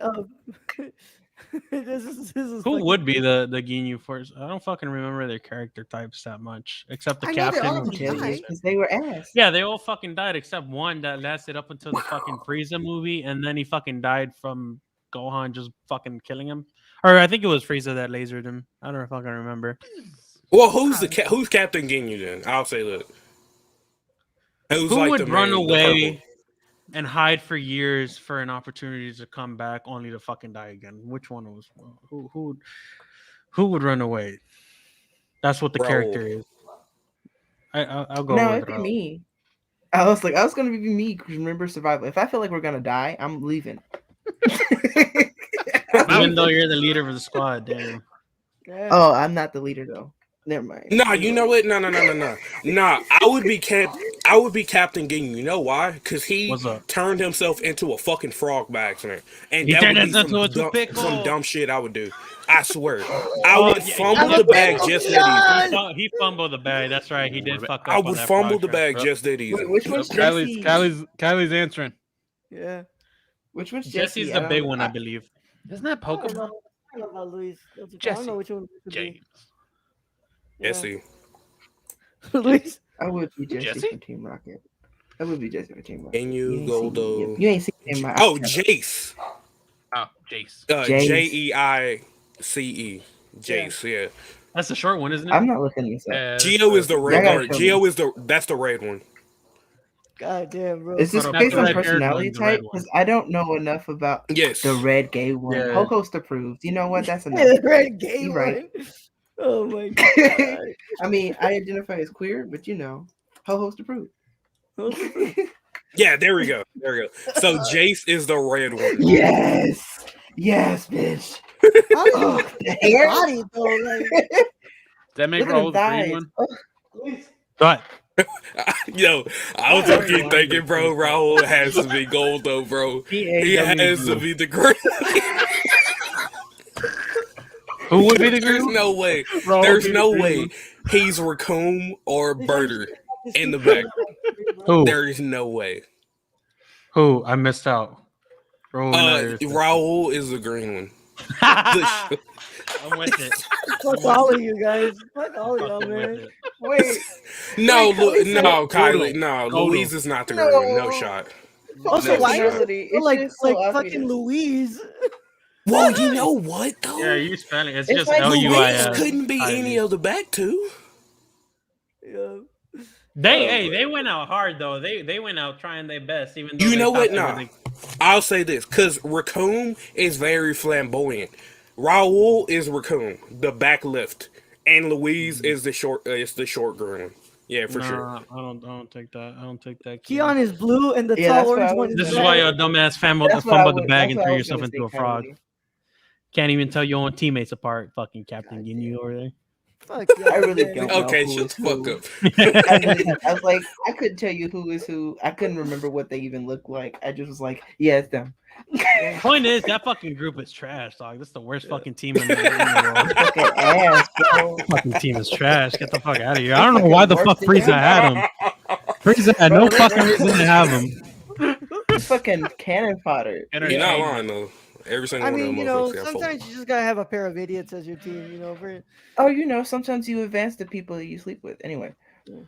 A: This is
C: Who
A: fucking-
C: would be the Ginyu Force? I don't fucking remember their character types that much, except the
A: I know they
C: captain.
A: all
C: which
A: died.
C: is-
E: Because they were ass.
C: Yeah, they all fucking died except one that lasted up until the fucking Frieza movie, and then he fucking died from Gohan just fucking killing him. Or I think it was Frieza that lasered him. I don't fucking remember.
D: Well, who's Captain Ginyu then? I'll say that. Who's
C: Who
D: like
C: would
D: the
C: run
D: main- the
C: away
D: purple?
C: and hide for years for an opportunity to come back only to fucking die again? Which one was who would run away? That's what the
D: Raul.
C: character is. I'll go
E: No,
C: with
E: it'd be
C: Raul.
E: me. I was gonna be me. 'Cause remember survival. If I feel like we're gonna die, I'm leaving.
C: Even though you're the leader of the squad, damn.
A: Yeah.
E: Oh, I'm not the leader though. Never mind.
D: Nah, you know what? No. Nah, I would be Captain Ginyu. You know why? Because he
C: What's up?
D: turned himself into a fucking frog by accident. And
C: He
D: that
C: turned
D: would be
C: himself into a pickle.
D: some dumb shit I would do. I swear. I
C: Oh,
D: would
C: yeah,
D: fumble
A: yeah.
D: the bag just that easy.
C: He fumbled the bag. That's right. He did fuck up.
D: I
C: on
D: would
C: that
D: fumble
C: frog
D: the
C: trap,
D: bag
C: bro.
D: just that easy.
E: Wait, which one's
B: Kylie's
E: Jesse?
B: answering.
A: Yeah.
E: Which one's
C: Jesse's
E: Jesse?
C: the big one, I believe.
B: Isn't that
A: I don't
B: Pokemon?
A: know. I don't know about Luis. I don't
B: Jesse.
A: know which one it could be.
B: James.
A: Yeah.
D: Jesse.
A: Luis.
E: I would be Jesse,
B: Jesse?
E: from Team Rocket. I would be Jesse from Team Rocket.
D: Can you
E: ain't
D: go
E: seen me
D: to?
E: yet. You ain't seen me in my.
D: Oh, Jace.
B: Oh, Jace.
E: Jace.
D: Jeice. Jace. Yeah.
C: That's the short one, isn't it?
E: I'm not looking this up.
B: Yeah,
D: Geo is the red.
E: gotta
D: Or
E: show
D: Geo is that's the red one.
A: God damn, bro.
E: Is this
C: Not
E: based
C: the
E: on
C: red-haired
E: personality
C: one, the red
E: type?
C: one.
E: Because I don't know enough about
D: Yes.
E: the red gay one.
C: Yeah.
E: Ho-Host approved. You know what? That's enough.
A: Yeah, the red gay
E: You
A: one.
E: right.
A: Oh my god.
E: I mean, I identify as queer, but Ho-Host approved.
D: Yeah, there we go. So Jace is the red one.
E: Yes, bitch.
A: Oh,
E: The hair.
A: body though, like,
B: Does that make
E: Look at
B: Raul
E: his
B: the
E: eyes.
B: green one?
C: But
D: Yo, I was fucking thinking, bro, Raul has to be gold though, bro. He has to be the green.
C: who would be the
D: There's
C: green?
D: no way.
C: Raul
D: There's
C: would be
D: no
C: the green
D: way
C: one.
D: he's Raccoon or Birder in the back.
C: Who?
D: There is no way.
C: Who? I missed out. Raul
D: Raul is the green one.
C: I'm with it.
A: fuck all of you guys. Fuck all of y'all,
C: Fucking with
A: man.
C: it.
E: Wait.
D: No,
E: Wait, Kylie
D: Kylie, no,
C: Goldel.
D: Louise is not the green one. No
E: No.
D: shot.
A: Also,
D: No
A: why
D: shot.
A: is it
E: It's
A: like
E: just so
A: fucking
E: obvious.
A: Louise?
D: Well, you know what though?
C: Yeah, you spelling it's
E: It's
C: just
E: like
D: Louise
C: Luis.
D: couldn't be any of the back two.
A: Yeah.
C: They went out hard though. They went out trying their best, even though
D: You
C: they
D: know
C: thought
D: what?
C: they were
D: Nah.
C: the-
D: I'll say this because Raccoon is very flamboyant. Raul is Raccoon, the back lift, and Louise is the short. It's the short green one. Yeah, for sure.
C: Nah, I don't take that. I don't take that.
A: Keon is blue and the
E: Yeah,
A: tall
E: that's what
A: orange
E: I
A: one
E: was
A: is
C: This is
A: red.
C: why your dumbass fumbled
E: That's what I
C: the
E: would-
C: bag
E: that's
C: and
E: what I
C: threw
E: was
C: yourself
E: gonna
C: into a
E: say,
C: frog.
E: Kylie.
C: Can't even tell your own teammates apart. Fucking Captain Ginyu over there.
A: Fuck yeah,
E: I really
A: man.
E: don't know
D: Okay,
E: who
D: shut
E: is
D: the fuck
E: who.
D: up.
E: I was like, I couldn't tell you who is who. I couldn't remember what they even looked like. I just was like, yeah, it's them.
C: Point is, that fucking group is trash, dog. That's the worst fucking team in the world.
E: Fucking ass, bro.
C: Fucking team is trash. Get the fuck out of here. I don't know why the fuck
E: Fucking worse
C: Frieza
E: than
C: had him. Frieza had no fucking reason to have him.
E: It's fucking cannon fodder.
D: You're not lying though. Every single
A: I
D: one of
A: mean,
D: them
A: you know,
D: motherfuckers got full.
A: sometimes you just gotta have a pair of idiots as your team, you know. For
E: Oh, sometimes you advance the people that you sleep with. Anyway.
A: all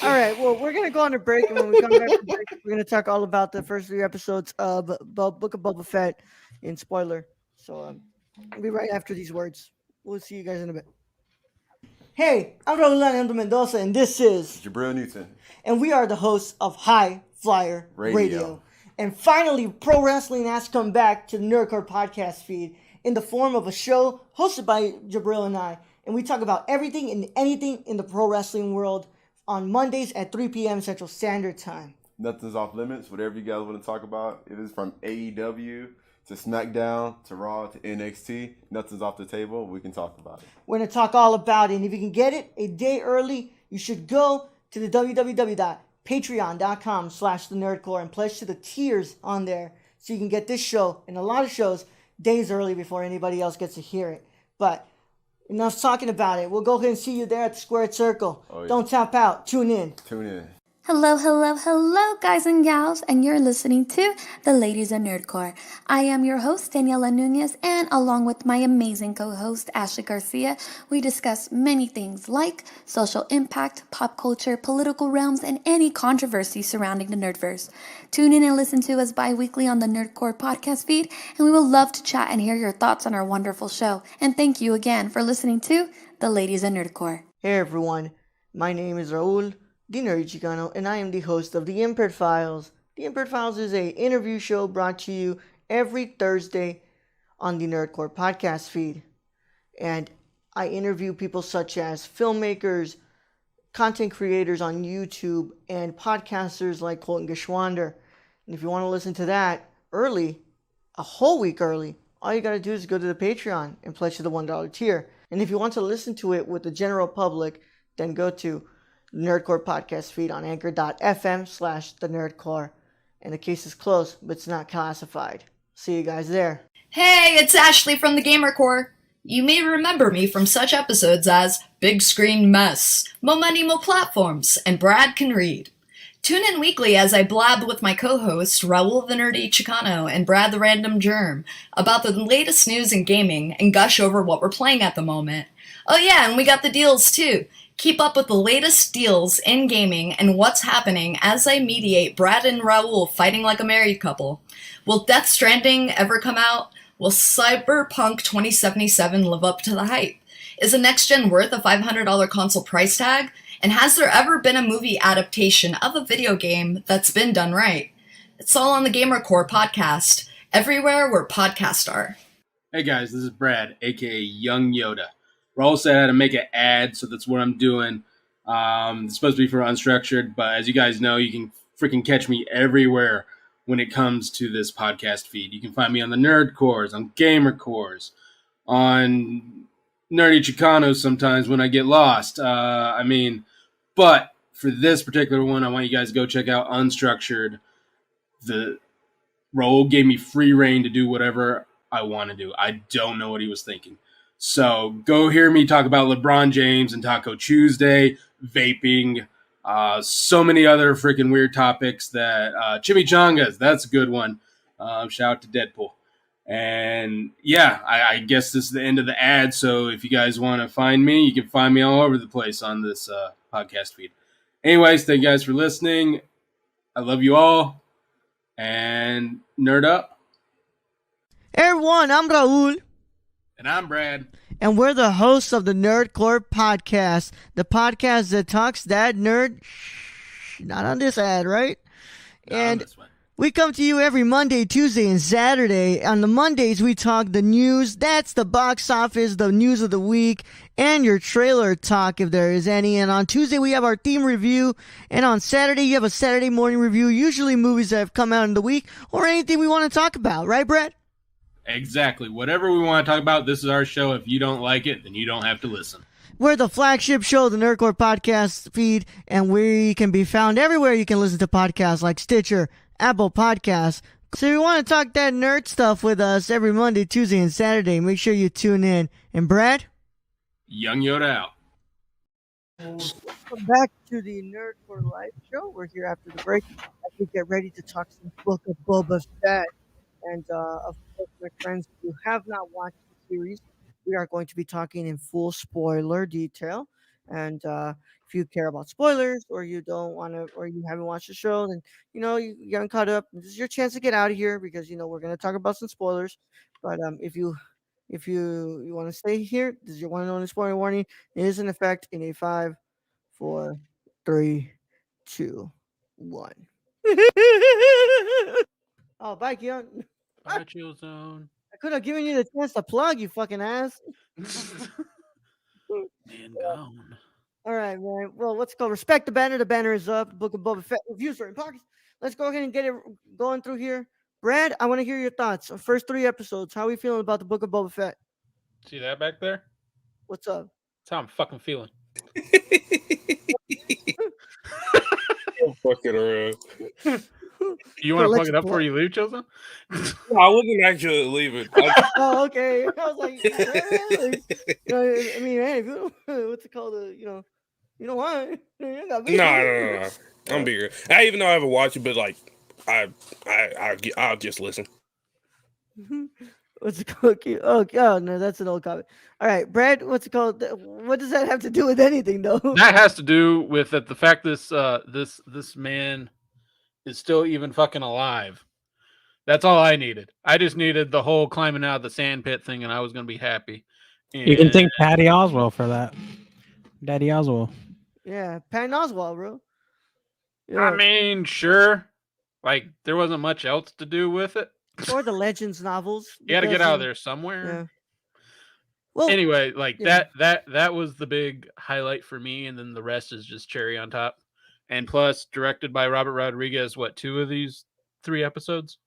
A: right, well, we're gonna go on a break, and when we come back from break, we're gonna talk all about the first 3 episodes of Book of Boba Fett in spoiler. So we'll be right after these words. We'll see you guys in a bit. Hey, I'm Raul Alejandro Mendoza, and this is
F: Jabril Newton.
A: and we are the hosts of High Flyer Radio. And finally, pro wrestling has come back to the Nerdcore podcast feed in the form of a show hosted by Jabril and I. And we talk about everything and anything in the pro wrestling world on Mondays at 3 p.m. Central Standard Time.
F: Nothing's off limits. Whatever you guys want to talk about, if it's from AEW to SmackDown to Raw to NXT, nothing's off the table. We can talk about it.
A: We're going to talk all about it. And if you can get it a day early, you should go to the www.patreon.com/thenerdcore and pledge to the tiers on there so you can get this show and a lot of shows days early before anybody else gets to hear it. But enough talking about it. We'll go ahead and see you there at the Squared Circle.
F: Oh, yeah.
A: Don't tap out. Tune in.
F: Tune in.
G: Hello, guys and gals, and you're listening to The Ladies of Nerdcore. I am your host, Daniela Nunez, and along with my amazing co-host, Ashley Garcia, we discuss many things like social impact, pop culture, political realms, and any controversy surrounding the Nerdverse. Tune in and listen to us bi-weekly on the Nerdcore podcast feed, and we will love to chat and hear your thoughts on our wonderful show. And thank you again for listening to The Ladies of Nerdcore.
A: Hey everyone, my name is Raul the Nerd Chicano, and I am the host of the Imprint Files. The Imprint Files is a interview show brought to you every Thursday on the Nerdcore podcast feed. And I interview people such as filmmakers, content creators on YouTube, and podcasters like Colton Geschwander. And if you want to listen to that early, a whole week early, all you got to do is go to the Patreon and pledge to the $1 tier. And if you want to listen to it with the general public, then go to Nerdcore podcast feed on anchor.fm/the Nerdcore. And the case is closed, but it's not classified. See you guys there.
H: Hey, it's Ashley from the Gamer Core. You may remember me from such episodes as Big Screen Mess, Mo Money Mo Platforms, and Brad Can Read. Tune in weekly as I blab with my co-hosts Raul the Nerdy Chicano and Brad the Random Germ about the latest news in gaming and gush over what we're playing at the moment. Oh yeah, and we got the deals too. Keep up with the latest deals in gaming and what's happening as I mediate Brad and Raul fighting like a married couple. Will Death Stranding ever come out? Will Cyberpunk 2077 live up to the hype? Is a next gen worth a $500 console price tag? And has there ever been a movie adaptation of a video game that's been done right? It's all on the GamerCore podcast, everywhere where podcasts are.
I: Hey guys, this is Brad, aka Young Yoda. Raul said I had to make an ad, so that's what I'm doing. It's supposed to be for Unstructured, but as you guys know, you can freaking catch me everywhere when it comes to this podcast feed. You can find me on the Nerd Cores, on Gamer Cores, on Nerdy Chicanos sometimes when I get lost. But for this particular one, I want you guys to go check out Unstructured. The Raul gave me free reign to do whatever I want to do. I don't know what he was thinking. So go hear me talk about LeBron James and Taco Tuesday, vaping, so many other freaking weird topics that chimichangas, that's a good one. Shout out to Deadpool. And yeah, I guess this is the end of the ad. So if you guys want to find me, you can find me all over the place on this podcast feed. Anyways, thank you guys for listening. I love you all. And nerd up.
A: Hey everyone, I'm Raul.
B: And I'm Brad.
A: And we're the hosts of the Nerdcore podcast. The podcast that talks that nerd. Not on this ad, right? And we come to you every Monday, Tuesday, and Saturday. On the Mondays, we talk the news. That's the box office, the news of the week, and your trailer talk if there is any. And on Tuesday, we have our theme review. And on Saturday, you have a Saturday morning review, usually movies that have come out in the week or anything we want to talk about. Right, Brett?
I: Exactly. Whatever we want to talk about, this is our show. If you don't like it, then you don't have to listen.
A: We're the flagship show of the Nerdcore podcast feed, and we can be found everywhere you can listen to podcasts like Stitcher, Apple Podcasts. So if you want to talk that nerd stuff with us every Monday, Tuesday, and Saturday, make sure you tune in. And Brad?
I: Young Yoda out.
A: Welcome back to the Nerdcore Live Show. We're here after the break as we get ready to talk some Book of Boba Fett. And of course, my friends, if you have not watched the series, we are going to be talking in full spoiler detail. And if you care about spoilers, or you don't want to, or you haven't watched the show, then you haven't caught up. This is your chance to get out of here because we're going to talk about some spoilers. But if you want to stay here, this is your one and only spoiler warning. It is in effect in a 5, 4, 3, 2, 1. Oh, bye, Keon.
B: Bye, Chill Zone.
A: I could have given you the chance to plug, you fucking ass.
B: Man, gone.
A: All right, man. Well, let's go. Respect the banner. The banner is up. Book of Boba Fett reviews are in pockets. Let's go ahead and get it going through here. Brad, I want to hear your thoughts. First 3 episodes. How are we feeling about the Book of Boba Fett?
B: See that back there?
A: What's up?
B: That's how I'm fucking feeling.
D: I'm fucking around.
B: You want to plug it up before you leave, Chilson?
D: No, I wasn't actually leaving.
A: Oh, okay. I was like, I mean, hey, what's it called? You know what?
D: No. I'm bigger. I even though I haven't watched it, but like, I'll just listen.
A: What's it called? Oh, no, that's an old comment. All right, Brad, what's it called? What does that have to do with anything, though?
B: That has to do with the fact this man is still even fucking alive. That's all I needed. I just needed the whole climbing out of the sand pit thing, and I was gonna be happy. And
C: you can thank Patty Oswald for that. Daddy Oswald.
A: Yeah, Patton Oswalt, bro. Yeah.
B: I mean, sure. Like there wasn't much else to do with it.
A: Or the Legends novels.
B: You had to get out of there somewhere.
A: Yeah. Well,
B: anyway, like that was the big highlight for me, and then the rest is just cherry on top. And plus, directed by Robert Rodriguez. What, 2 of these 3 episodes?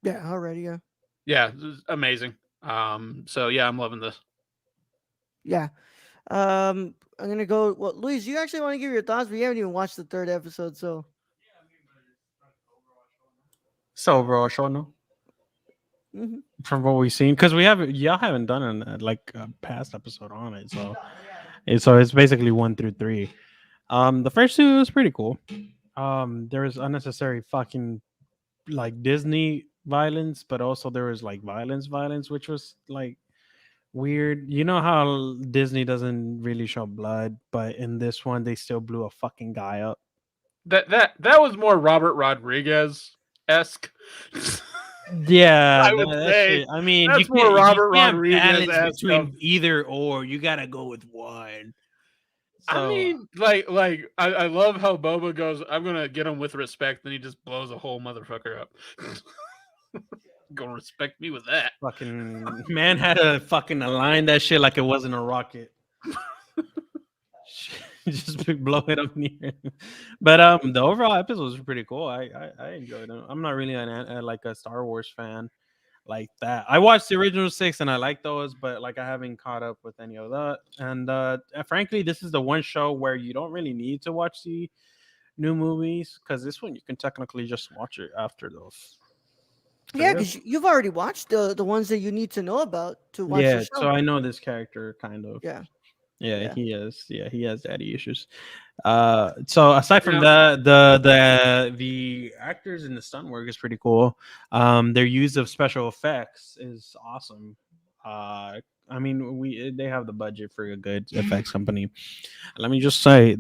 A: Yeah, already. Yeah.
B: Yeah, this is amazing. So yeah, I'm loving this.
A: Yeah. I'm gonna go. Well, Luis, you actually want to give your thoughts? We haven't even watched the 3rd episode, so.
C: So overall show, no.
A: Mm-hmm.
C: From what we've seen, because y'all haven't done a past episode on it, so it's basically 1 through 3. The first 2 was pretty cool. there was unnecessary fucking like Disney violence, but also there was like violence, which was like weird. You know how Disney doesn't really show blood, but in this one they still blew a fucking guy up.
B: That was more Robert Rodriguez esque.
C: Yeah,
B: I would
C: that
B: say
C: shit. I mean,
B: that's more Robert
C: you can't
B: Rodriguez
C: balance
B: esque.
C: between either or. You gotta go with one.
B: I
C: So
B: mean, I love how Boba goes, I'm gonna get him with respect, then he just blows a whole motherfucker up. Gonna respect me with that.
C: fucking man had to fucking align that shit like it wasn't a rocket. Just blow it up near. But the overall episodes were pretty cool. I enjoyed them. I'm not really like a Star Wars fan like that. I watched the original 6 and I like those, but like I haven't caught up with any of that. And frankly, this is the one show where you don't really need to watch the new movies, because this one you can technically just watch it after those.
A: Yeah, because you've already watched the ones that you need to know about to watch
C: Yeah,
A: the
C: so
A: show.
C: I know this character kind of.
A: Yeah.
C: Yeah,
A: Yeah.
C: he has daddy issues. So aside from
B: Yeah.
C: that, the actors and the stunt work is pretty cool. Their use of special effects is awesome. I mean, they have the budget for a good effects company. Let me just say,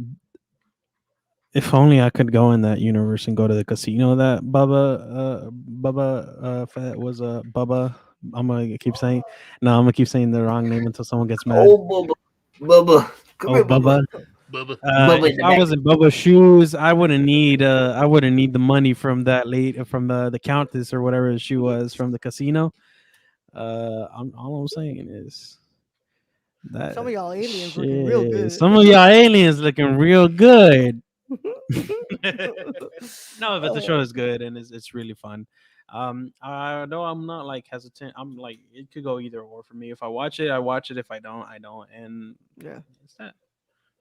C: if only I could go in that universe and go to the casino that Bubba Fett was a Bubba. I'm gonna keep saying no. I'm gonna keep saying the wrong name until someone gets mad.
E: Oh, Bubba. Come
C: Oh,
E: here, Bubba.
B: Bubba.
E: Bubba in
C: If
E: the
C: I
E: back.
C: was in Bubba's shoes, I wouldn't need the money from that from the countess or whatever she was from the casino. All I'm saying is that
A: Some of y'all aliens looking real
C: shit.
A: good.
C: Some of y'all aliens looking real good. No, but the show is good and it's really fun. Though I'm not like hesitant. I'm like it could go either or for me. If I watch it, I watch it. If I don't, I don't. And
A: Yeah.
C: it's that.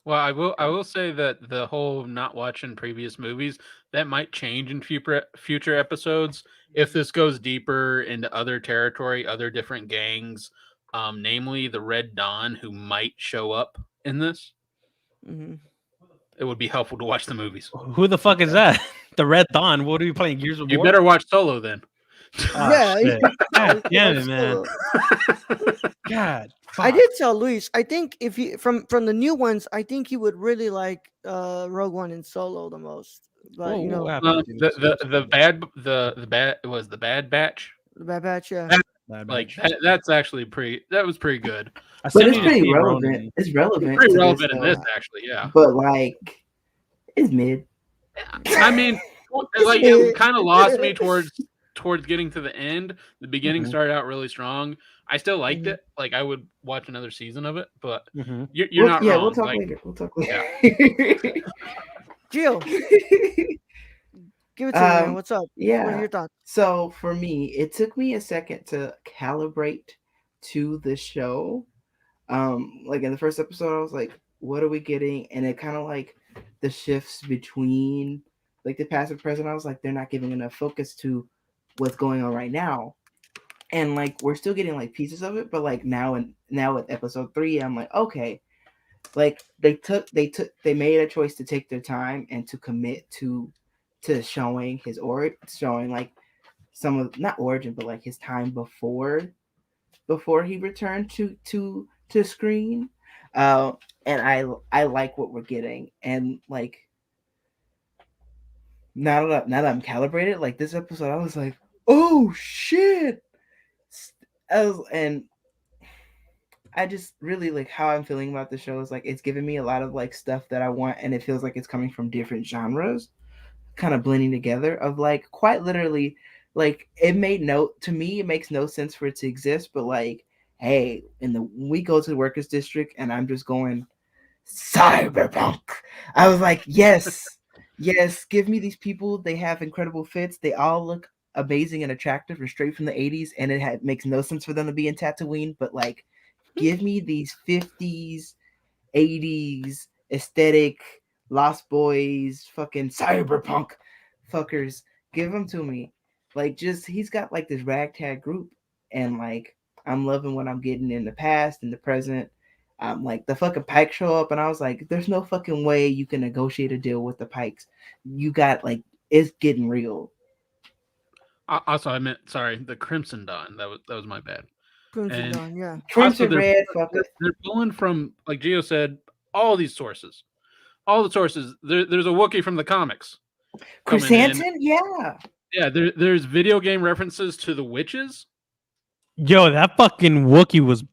B: Well, I will say that the whole not watching previous movies, that might change in future episodes if this goes deeper into other territory, other different gangs, namely the Red Dawn, who might show up in this.
A: Hmm.
B: It would be helpful to watch the movies.
C: Who the fuck is that? The Red Dawn. What are you playing? Gears of
B: You
C: War?
B: better watch Solo then.
C: Oh,
A: Yeah,
C: shit. God damn it,
A: Watch
C: man.
A: Solo.
C: God.
A: I
C: fuck.
A: did tell Luis. I think if he from the new ones, I think he would really like Rogue One and Solo the most. But you know,
C: What happened to
B: The bad it was the Bad Batch.
A: the Bad Batch, yeah.
C: Bad
B: Like
C: Batch.
B: that's actually that was pretty good.
C: I
E: But
C: still
E: it's
C: need to
E: pretty
C: see
E: relevant.
C: Ronan.
E: It's relevant.
B: Pretty
E: to
B: relevant
E: this,
B: in this actually, yeah.
E: But like, it's mid.
B: I mean, like it kind of lost me towards getting to the end. The beginning
C: Mhm.
B: started out really strong. I still liked
A: Mhm.
B: it. Like I would watch another season of it, but
C: Mhm.
B: you're not wrong.
E: We'll talk
B: Like,
E: later. We'll talk later.
A: Gio, give it to me, man. What's up? What
E: yeah.
A: are your thoughts?
E: So for me, it took me a second to calibrate to the show. Like in the first episode, I was like, "What are we getting?" And it kind of like the shifts between like the past and present. I was like, they're not giving enough focus to what's going on right now. And like we're still getting like pieces of it, but like now with episode 3, I'm like, okay, like they made a choice to take their time and to commit to showing his showing like some of not origin but like his time before he returned to screen. And I like what we're getting, and like now that I'm calibrated, like this episode I was like, oh shit. And I just really like how I'm feeling about the show is like it's giving me a lot of like stuff that I want, and it feels like it's coming from different genres, kind of blending together. Of like quite literally, like it makes no sense for it to exist, but like, hey, we go to the workers district, and I'm just going cyberpunk. I was like, yes, give me these people. They have incredible fits. They all look amazing and attractive and straight from the 80s, and makes no sense for them to be in Tatooine, but like give me these 50s, 80s aesthetic Lost Boys, fucking cyberpunk fuckers. Give them to me. Like, just he's got like this ragtag group, and like I'm loving what I'm getting in the past and the present. Like the fucking Pikes show up, and I was like, "There's no fucking way you can negotiate a deal with the Pikes. You got like it's getting real."
B: Also, I meant sorry, the Crimson Dawn. That was my bad.
A: Crimson
B: And
A: Dawn, yeah.
E: Crimson
B: also,
E: Red, fucker.
B: they're pulling from, like Gio said, all these sources. All the sources. There's a Wookiee from the comics.
E: Chrysanthemum, yeah.
B: Yeah, there's video game references to the witches.
C: Yo, that fucking Wookiee was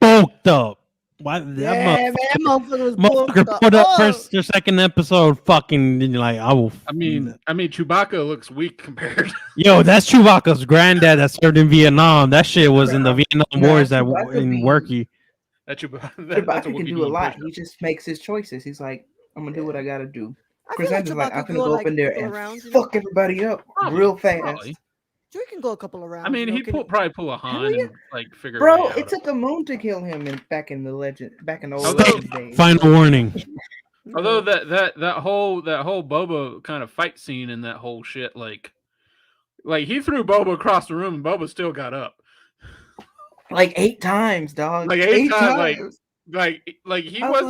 C: bulked up. Why that
A: Yeah, man, that motherfucker was
C: motherfucker
A: bulked
C: put up
A: up.
C: first or second episode? Fucking like I will.
B: I mean, Chewbacca looks weak compared.
C: Yo, that's Chewbacca's granddad that served in Vietnam. That shit was in the Vietnam Wars that
E: Chewbacca
C: in
E: be-
C: Worky.
B: That's a
E: Chewbacca can
B: Wookiee
E: do a
B: doing
E: lot.
B: push-ups.
E: He just makes his choices. He's like, I'm gonna do what I gotta do.
A: I feel like
E: Chrysanthemum's like,
A: Chewbacca
E: I'm
A: could
E: gonna go up in there
A: couple
E: and
A: rounds,
E: fuck everybody up real fast.
B: Probably.
A: So he can go a couple of rounds.
B: I mean,
A: you know,
B: he'd
A: can-
B: probably pull a Han
E: yeah.
B: and like figure. a
E: Bro,
B: way out
E: it
B: of
E: took a moon to kill him back in the old
B: Although-
E: Legends days.
C: Final warning.
B: Although that whole Boba kind of fight scene and that whole shit, like he threw Boba across the room and Boba still got up.
E: Like 8 times, dog.
B: Like 8 times,
E: times.
B: like he
E: I was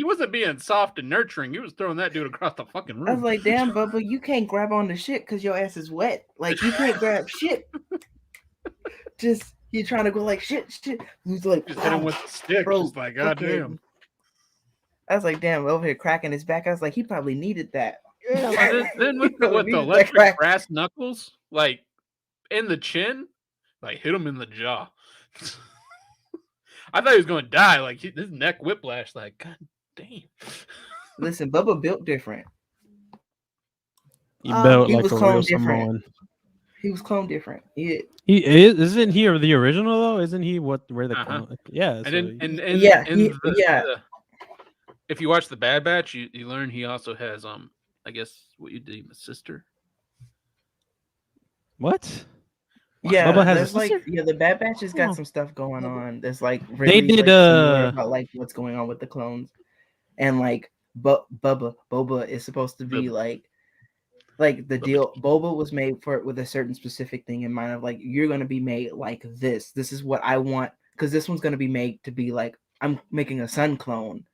B: wasn't being soft and nurturing. He was throwing that dude across the fucking room.
E: I was like, damn, Bubba, you can't grab on the shit because your ass is wet. Like, you can't grab shit. Just, you're trying to go like, shit. He's like,
B: just hit him with the stick.
E: bro,
B: Just like, goddamn.
E: fucking- I was like, damn, over here cracking his back. I was like, he probably needed that.
B: Then with the
E: Needed that
B: electric
E: crack.
B: brass knuckles, like in the chin, like hit him in the jaw. I thought he was going to die. Like his neck whiplash. Like, god damn.
E: Listen, Bubba built different.
C: He built
E: he
C: like
E: was
C: a real
E: cloned different.
C: Samoan.
E: He was cloned different. Yeah.
C: He isn't he the original though? Isn't he where the
B: Uh-huh.
C: clone? Yeah. So
B: And
E: Yeah,
B: in
E: yeah.
B: if you watch the Bad Batch, you learn he also has I guess what you deem a sister.
C: what?
E: Yeah,
C: Bubba has a
E: there's like
C: sister?
E: the Bad Batch has got
C: Oh.
E: some stuff going on. There's like
C: They did,
E: like, similar about like what's going on with the clones, and like Boba is supposed to be
B: Bubba.
E: like the deal. Boba was made with a certain specific thing in mind of like you're gonna be made like this. This is what I want because this one's gonna be made to be like I'm making a son clone.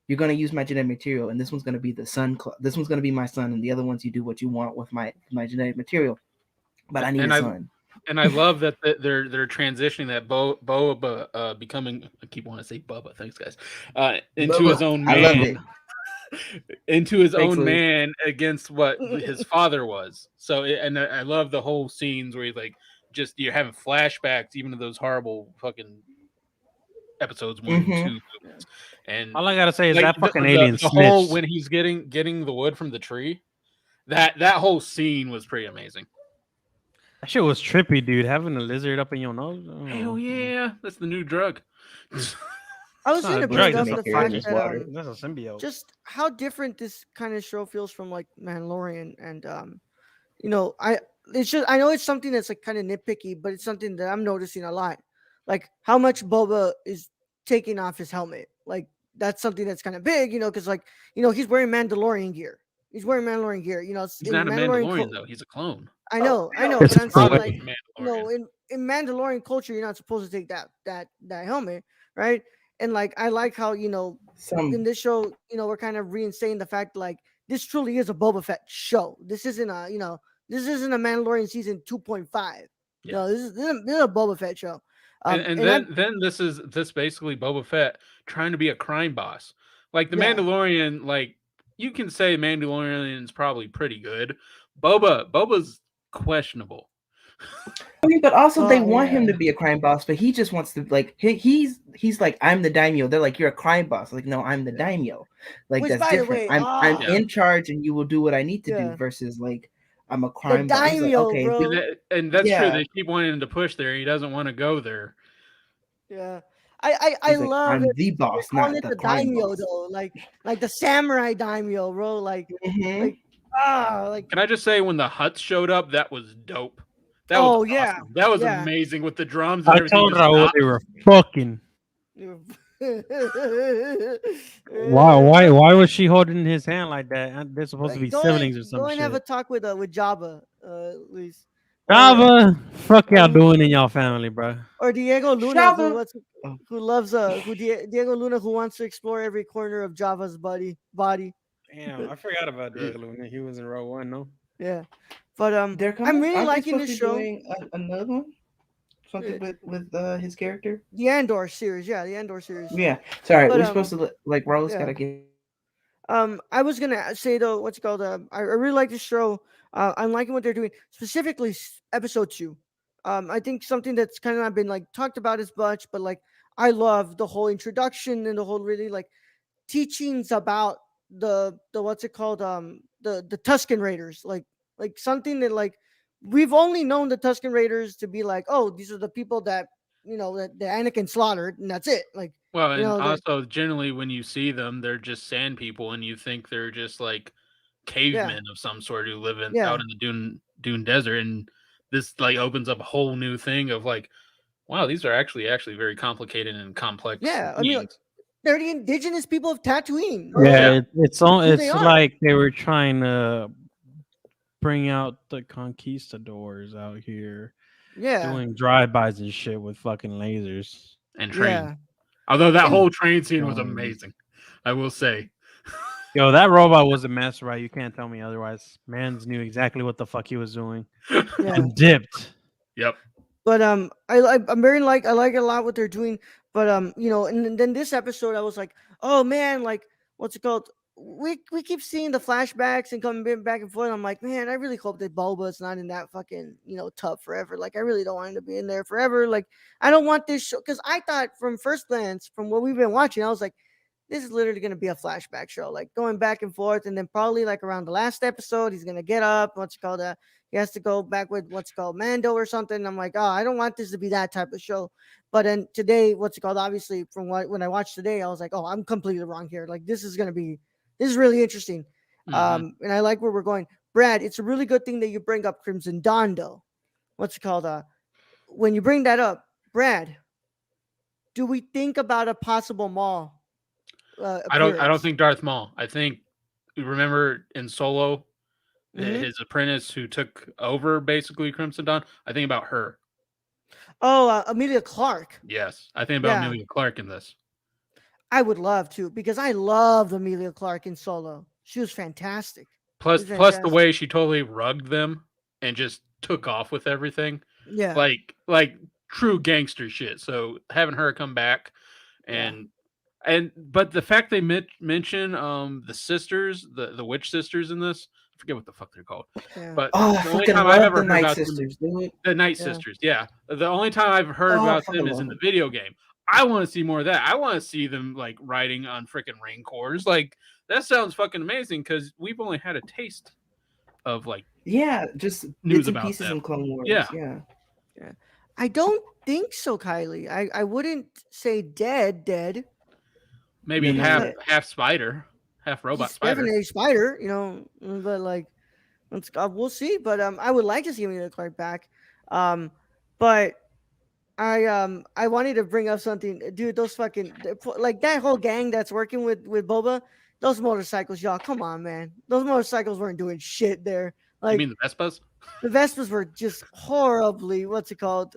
E: You're gonna use my genetic material, and this one's gonna be the son. This one's gonna be my son, and the other ones you do what you want with my genetic material. But I need a son.
B: And I love that they're transitioning that Boba becoming. I keep wanting to say Bubba. Thanks, guys. Into
E: Bubba.
B: his own
E: I love
B: man. Into his
E: Thanks,
B: own
E: Luke.
B: man against what his father was. So, and I love the whole scenes where he's like, just you're having flashbacks, even to those horrible fucking episodes 1 and 2. And
C: all I gotta say is
B: like,
C: that fucking
B: the
C: alien
B: whole
C: snitched.
B: when he's getting the wood from the tree. That whole scene was pretty amazing.
C: That shit was trippy, dude. Having a lizard up in your nose. Oh.
B: Hell yeah, that's the new drug.
A: I was
C: It's not
A: going
C: a
A: to
C: drug,
A: bring up
C: that's
A: the
C: a
A: fact
C: fucking
A: that
E: water.
C: That's a symbiote.
A: just how different this kind of show feels from like Mandalorian, and it's just I know it's something that's like kind of nitpicky, but it's something that I'm noticing a lot, like how much Boba is taking off his helmet. Like that's something that's kind of big, because like he's wearing Mandalorian gear. He's wearing Mandalorian gear.
B: He's
A: in
B: not a Mandalorian
A: cul-
B: though. He's a clone.
A: I know,
C: It's
A: but I'm saying
C: a
A: like
B: Mandalorian.
A: in Mandalorian culture, you're not supposed to take that helmet, right? And like I like how in this show, we're kind of reinstating the fact like this truly is a Boba Fett show. This isn't a Mandalorian season 2.5.
B: Yeah.
A: No, this is a Boba Fett show.
B: And then this basically Boba Fett trying to be a crime boss. Like the
A: Yeah.
B: Mandalorian, like you can say Mandalorian's probably pretty good. Boba's questionable.
E: I mean, but also they
A: Oh,
E: want him
A: yeah.
E: to be a crime boss, but he just wants to like he's like I'm the daimyo. They're like you're a crime boss. Like no, I'm the daimyo. Like
A: Which,
E: that's
A: by the
E: different.
A: way,
E: I'm
B: Yeah.
E: in charge, and you will do what I need to
A: Yeah.
E: do. Versus like I'm a crime
A: the
E: boss. It's like,
A: daimyo,
E: okay,
A: bro.
B: And that's
E: Yeah.
B: true. They keep wanting him to push there. He doesn't want to go there.
A: Yeah. I
E: he's like,
A: love
E: I'm
A: it.
E: the
A: They're
E: boss,
A: calling
E: not
A: it
E: the
A: the
E: crime
A: daimyo
E: boss.
A: though, like the samurai daimyo, bro. Like
E: Mhm.
A: like like
B: Can I just say when the Huts showed up, that was dope. That
A: Oh,
B: was
A: yeah.
B: awesome. That was
A: Yeah.
B: amazing with the drums and
C: I
B: everything.
C: told
B: just
C: Raul
B: stopped.
C: they were fucking.
A: Why
C: Why was she holding his hand like that? They're supposed to be siblings or
A: Go
C: some
A: and have a
C: shit.
A: talk with Jabba, Luis.
C: Java, fuck y'all
A: um,
C: doing in y'all family, bro?
A: or Diego Luna,
E: Shava.
A: who loves Diego Luna, who wants to explore every corner of Java's body.
C: Damn, I forgot about Diego Luna. He was in row one, no?
A: Yeah, but
E: They're coming.
A: I'm really
E: Aren't they
A: liking
E: supposed
A: this
E: to be
A: show.
E: doing another one? Something
A: Yeah.
E: with his character.
A: The Andor series, yeah, the Andor series.
E: Yeah. Sorry,
A: But
E: we're supposed to like Rose
A: yeah.
E: gotta get.
A: I was gonna say though, what's it called? I really like this show. I'm liking what they're doing, specifically episode 2. I think something that's kind of not been like talked about as much, but like I love the whole introduction and the whole really like teachings about the what's it called? The Tuscan Raiders, like something that like we've only known the Tuscan Raiders to be like, oh, these are the people that that Anakin slaughtered, and that's it. Like
B: Well,
A: you
B: and
A: know, they're
B: also generally when you see them, they're just sand people, and you think they're just like
A: yeah,
B: cavemen of some sort who live
A: yeah,
B: out in the dune desert, and this like opens up a whole new thing of like, wow, these are actually very complicated and complex
A: yeah. I mean, like,
B: beings.
A: they're the indigenous people of Tatooine.
C: Yeah,
B: Yeah.
A: Who they
C: it's
A: are.
C: like they were trying to bring out the conquistadors out here
A: Yeah,
C: doing drive-bys and shit with fucking lasers.
B: And trains.
A: yeah.
B: Although that
A: And
B: whole train scene was
C: Um,
B: amazing, I will say.
C: Yo, that robot was a mess, right? You can't tell me otherwise. Mans knew exactly what the fuck he was doing
A: yeah.
C: and dipped.
B: Yep.
A: But I'm very I like a lot what they're doing. But and then this episode I was like, oh man, like what's it called? We keep seeing the flashbacks and coming back and forth. I'm like, man, I really hope that Boba's not in that fucking tub forever. Like I really don't want him to be in there forever. Like I don't want this show because I thought from first glance from what we've been watching, I was like, this is literally going to be a flashback show, like going back and forth, and then probably like around the last episode, he's going to get up. What's it called? He has to go back with what's called Mando or something. I'm like, oh, I don't want this to be that type of show. But then today, what's it called? Obviously, from when I watched today, I was like, oh, I'm completely wrong here. Like this is really interesting. And I like where we're going. Brad, it's a really good thing that you bring up Crimson Dawn, though. What's it called? When you bring that up, Brad, do we think about a possible Maul?
B: I don't
A: Appearance?
B: think Darth Maul. I think remember in Solo,
A: Mhm.
B: his apprentice who took over basically Crimson Dawn. I think about her.
A: Oh, Amelia Clark.
B: Yes, I think about
A: Yeah.
B: Amelia Clark in this.
A: I would love to because I loved Amelia Clark in Solo. She was fantastic.
B: Plus,
A: She's
B: plus the
A: fantastic.
B: way she totally rugged them and just took off with everything,
A: Yeah.
B: like true gangster shit. So having her come back, and but the fact they mention the sisters, the witch sisters in this, I forget what the fuck they're called.
A: Yeah.
B: But
E: Oh, I
B: the only
E: fucking
B: time I've
E: love
B: ever
E: the
B: heard
E: Night
B: about them,
E: Sisters, dude.
B: the Night
A: Yeah.
B: Sisters, yeah. The only time I've heard
E: Oh, I
B: about
E: fucking
B: them is
E: love
B: in the
E: them.
B: video game. I want to see more of that. I want to see them like riding on freaking Rancors. Like that sounds fucking amazing because we've only had a taste of like
E: Yeah, just
B: news
E: bits and
B: about
E: pieces
B: them.
E: in Clone Wars.
B: Yeah.
E: Yeah.
A: I don't think so, Kylie. I wouldn't say dead.
B: Maybe
E: No, not
B: half
E: yet.
B: half spider, half robot
A: He's
B: spider.
A: definitely a spider, but like we'll see. But I would like to see Amelia Clark back. But I wanted to bring up something, dude. Those fucking like that whole gang that's working with Boba. Those motorcycles, y'all. Come on, man. Those motorcycles weren't doing shit there.
B: You
A: Like
B: mean the Vespas?
A: the Vespas were just horribly what's it called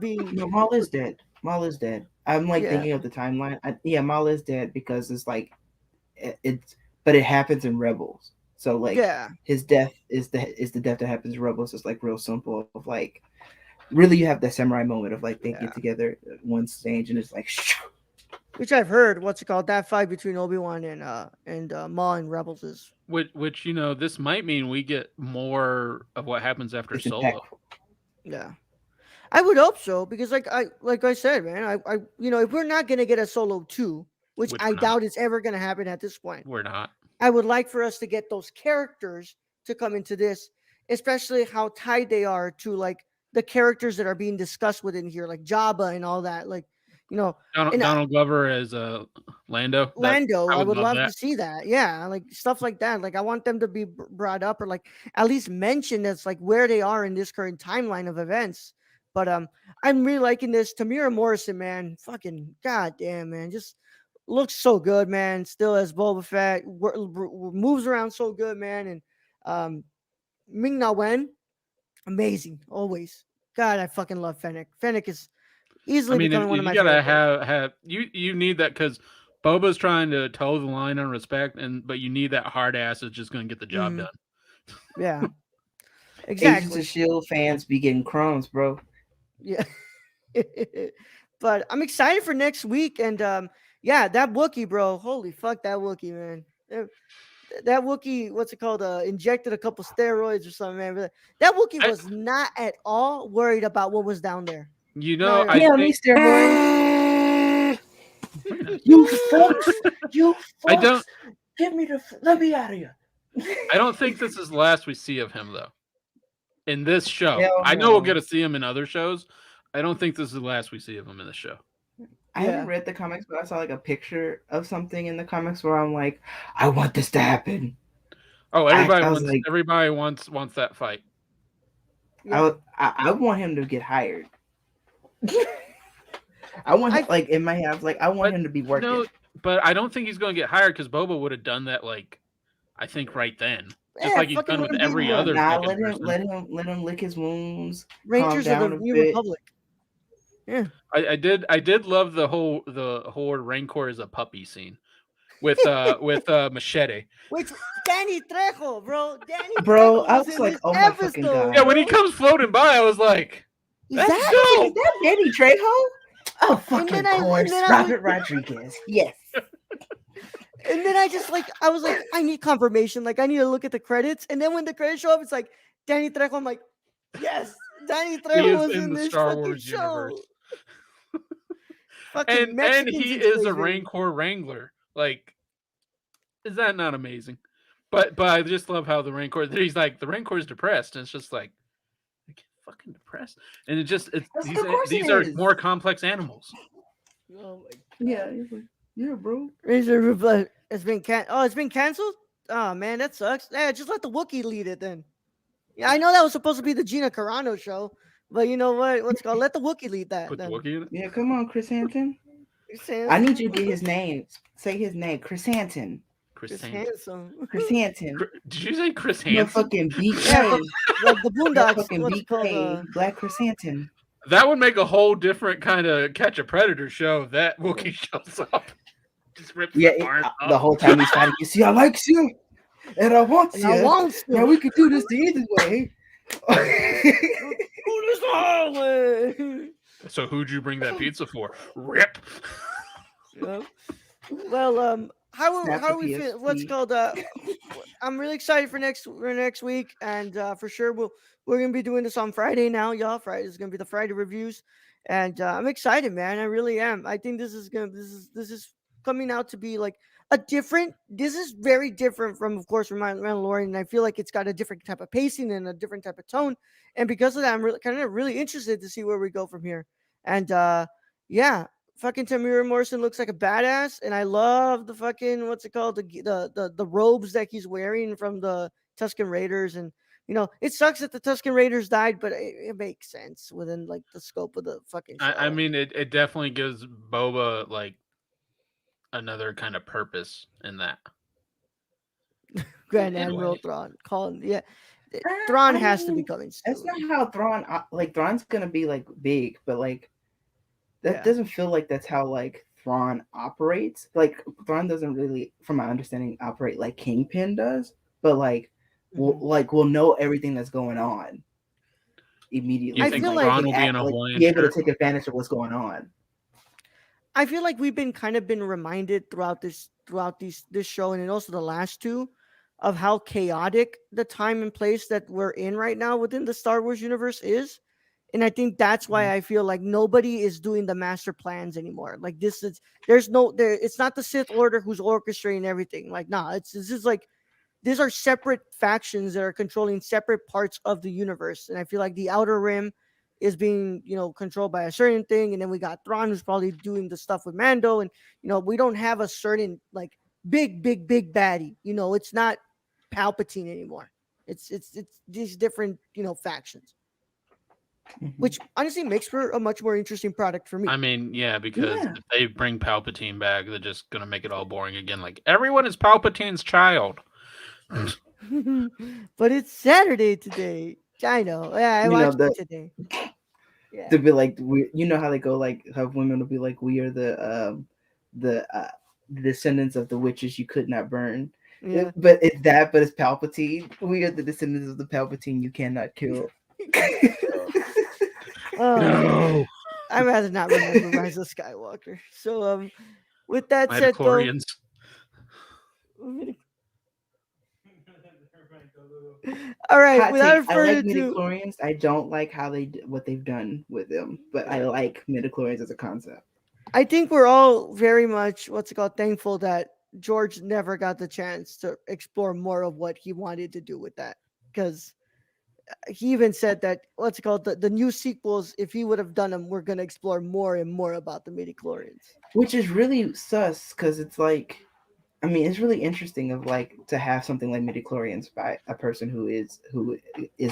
A: being
E: No, Maul is dead. Maul is dead. I'm like
A: yeah
E: thinking of the timeline. Yeah, Maul is dead because it's like but it happens in Rebels. So like
A: yeah
E: his death is the death that happens in Rebels. It's like real simple. Of like really, you have that samurai moment of like they
A: Yeah.
E: get together at one stage and it's like.
A: which I've heard what's it called that fight between Obi-Wan and Maul and Rebels is
B: Which this might mean we get more of what happens after
E: It's
B: Solo.
E: impactful.
A: yeah. I would hope so because like I said, man, I if we're not gonna get a Solo 2, which
B: Which
A: I
B: we're not.
A: doubt it's ever gonna happen at this point,
B: We're not.
A: I would like for us to get those characters to come into this, especially how tied they are to like the characters that are being discussed within here, like Jabba and all that. Like, and
B: Donald Glover as Lando.
A: Lando,
B: I
A: I
B: would
A: would
B: love
A: love
B: that.
A: to see that. Yeah, like stuff like that. Like I want them to be brought up or like at least mentioned as like where they are in this current timeline of events. But I'm really liking this. Tamira Morrison, man, fucking goddamn, man, just looks so good, man. Still as Boba Fett, moves around so good, man. And Ming Na Wen, amazing, always. God, I fucking love Fennec. Fennec is easily
B: I mean,
A: becoming one of
B: you
A: my
B: gotta
A: favorite characters.
B: have you need that because Boba's trying to toe the line on respect, but you need that hard ass that's just gonna get the job
A: Mhm.
B: done.
A: Yeah,
E: Agents
A: exactly.
E: of Shield fans be getting crumbs, bro.
A: Yeah. But I'm excited for next week, and yeah, that Wookiee, bro. Holy fuck, that Wookiee, man. That Wookiee, what's it called? Injected a couple steroids or something, man. But that Wookiee
B: I-
A: was not at all worried about what was down there.
B: You
A: Not
B: know,
A: at
B: I
E: Yeah,
A: all.
B: think
E: me steroids. You fucks. You
B: I don't.
E: fucks. Let me out of here.
B: I don't think this is the last we see of him though. In this show,
E: Hell
B: I know we'll
E: no.
B: get to see him in other shows. I don't think this is the last we see of him in this show.
E: I haven't
A: Yeah.
E: read the comics, but I saw like a picture of something in the comics where I'm like, I want this to happen.
B: Oh,
E: I was like,
B: everybody wants that fight.
A: Yeah.
E: I want him to get hired. I want him, like in my head, I was like, I want him to be working.
B: No, but I don't think he's going to get hired because Boba would have done that. Like, I think right then, just
A: Yeah,
B: like he's
A: fucking
B: done
A: let
B: with
A: him be
B: every
A: one.
B: other.
E: Nah,
B: fucking
E: let
B: person.
E: him lick his wounds.
A: Rangers of
E: calm
A: the
E: down a
A: New
E: bit.
A: Republic. Yeah.
B: I did love the whole Rancor as a puppy scene with Machete.
A: Which Danny Trejo, bro. Danny
E: Bro,
A: Trejo
E: I
A: was
E: was
A: in
E: like,
A: this
E: oh my fucking
A: episode.
E: God.
B: Yeah, when he
A: bro.
B: comes floating by, I was like,
A: Is
B: "That's
A: that
B: dope."
E: Is that Danny Trejo? Oh, fucking
A: then I-
E: course.
A: and then I
E: Robert
A: was-
E: Rodriguez. Yes.
A: And then I was like, I need confirmation. Like, I need to look at the credits. And then when the credits show up, it's like Danny Trejo. I'm like, yes, Danny
B: He
A: Trejo
B: is
A: was
B: in
A: in
B: the
A: this
B: Star
A: fucking
B: Wars
A: show.
B: universe.
A: Fucking
B: And
A: Mexicans
B: he
A: in
B: is
A: space,
B: a
A: baby.
B: Rancor Wrangler. Like, is that not amazing? But I just love how the Rancor. He's like the Rancor is depressed, and it's just like fucking depressed. And these are more complex animals.
A: Oh my
E: Yeah. He's like, yeah, bro.
A: Razor Republic has been it's been canceled. Oh man, that sucks. Yeah, just let the Wookiee lead it then. Yeah, I know that was supposed to be the Gina Carano show, but you know what? What's it called? Let the Wookiee lead that.
B: Put the
A: then.
B: Wookiee in it.
E: Yeah, come on, Chris Hansen.
A: Chris
E: I need
A: Hansen.
E: you to get his name. Say his name. Chris Hansen.
B: Chris
A: Chris
B: Hansen.
A: Hansen.
E: Chris Hansen.
B: Did you say Chris
E: No
B: Hansen?
E: fucking BK.
A: Yeah, like the
E: No
A: Boondocks.
E: fucking
A: What's it called?
E: BK. Black Chris Hansen.
B: That would make a whole different kind of Catch a Predator show if that Wookiee shows up. Just rips
E: Yeah,
B: the arm
E: the
B: off.
E: whole time he's fighting. You see, I like you, and I want
A: And
E: you.
A: I want
E: Now
A: you.
E: we could do this the either way.
A: Do this our way.
B: So who'd you bring that pizza for? Rip.
A: Yeah. Well, how
E: Snap
A: are
E: the
A: we feel? What's
E: PSP.
A: called? I'm really excited for next week, and for sure we're gonna be doing this on Friday now, y'all. Friday is gonna be the Friday reviews, and I'm excited, man. I really am. I think this is coming out to be like a different. This is very different from, of course, from Mandalorian, and I feel like it's got a different type of pacing and a different type of tone, and because of that, I'm really interested to see where we go from here. And yeah. Fucking Tamira Morrison looks like a badass, and I love the fucking what's it called, the robes that he's wearing from the Tuscan Raiders, and it sucks that the Tuscan Raiders died, but it makes sense within like the scope of the fucking show.
B: I mean, it definitely gives Boba like another kind of purpose in that.
A: Grand Admiral Thrawn calling, yeah, Thrawn has to be coming soon.
E: That's not how Thrawn. Like Thrawn's gonna be like big, but like that
A: Yeah.
E: doesn't feel like that's how like Thrawn operates. Like Thrawn doesn't really, from my understanding, operate like Kingpin does. But like, we'll know everything that's going on immediately.
B: You
A: I
B: think
A: feel
B: Thrawn
A: like
B: will be in a Hawaiian
E: be able to
B: shirt?
E: take advantage of what's going on.
A: I feel like we've been reminded throughout this show, and then also the last two, of how chaotic the time and place that we're in right now within the Star Wars universe is. And I think that's why I feel like nobody is doing the master plans anymore. Like it's not the Sith Order who's orchestrating everything. Like, nah, this is like, these are separate factions that are controlling separate parts of the universe. And I feel like the Outer Rim is being, controlled by a certain thing. And then we got Thrawn, who's probably doing the stuff with Mando. And, we don't have a certain like big baddie. It's not Palpatine anymore. It's these different, factions. Which honestly makes for a much more interesting product for me.
B: I mean, yeah, because if they bring Palpatine back, they're just gonna make it all boring again. Like everyone is Palpatine's child.
A: But it's Saturday today. I know. Yeah, I
E: You know
A: watched
E: the
A: it today. Yeah.
E: to be like you know how they go like how women will be like we are the descendants of the witches you could not burn.
A: Yeah.
E: But it's that, but it's Palpatine. We are the descendants of the Palpatine you cannot kill.
A: Oh man.
C: No.
A: I'd rather not remember Rise of Skywalker. So with that said though,
B: Midichlorians.
A: all right,
E: Hot
A: without
E: take. I
A: further
E: like
A: ado,
E: midichlorians. I don't like how what they've done with them, but I like midichlorians as a concept.
A: I think we're all very much what's it called thankful that George never got the chance to explore more of what he wanted to do with that, because he even said that what's it called the new sequels, if he would have done them, we're gonna explore more and more about the midichlorians.
E: Which is really sus because it's like, I mean, it's really interesting of like to have something like midichlorians by a person who is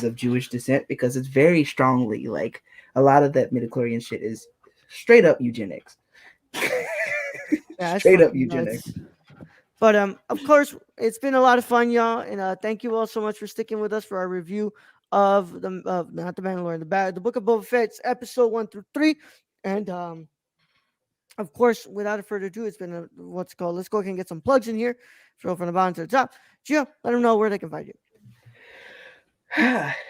E: of Jewish descent, because it's very strongly like a lot of that midichlorian shit is straight up eugenics.
A: Yeah, it's
E: Straight up
A: fucking
E: eugenics.
A: nuts. But of course, it's been a lot of fun, y'all, and thank you all so much for sticking with us for our review of the not the Mandalorian, the Book of Boba Fett, episode 1 through 3, and of course, without further ado, it's been a what's it called. Let's go ahead and get some plugs in here. Throw from the bottom to the top. Gio, let them know where they can find you.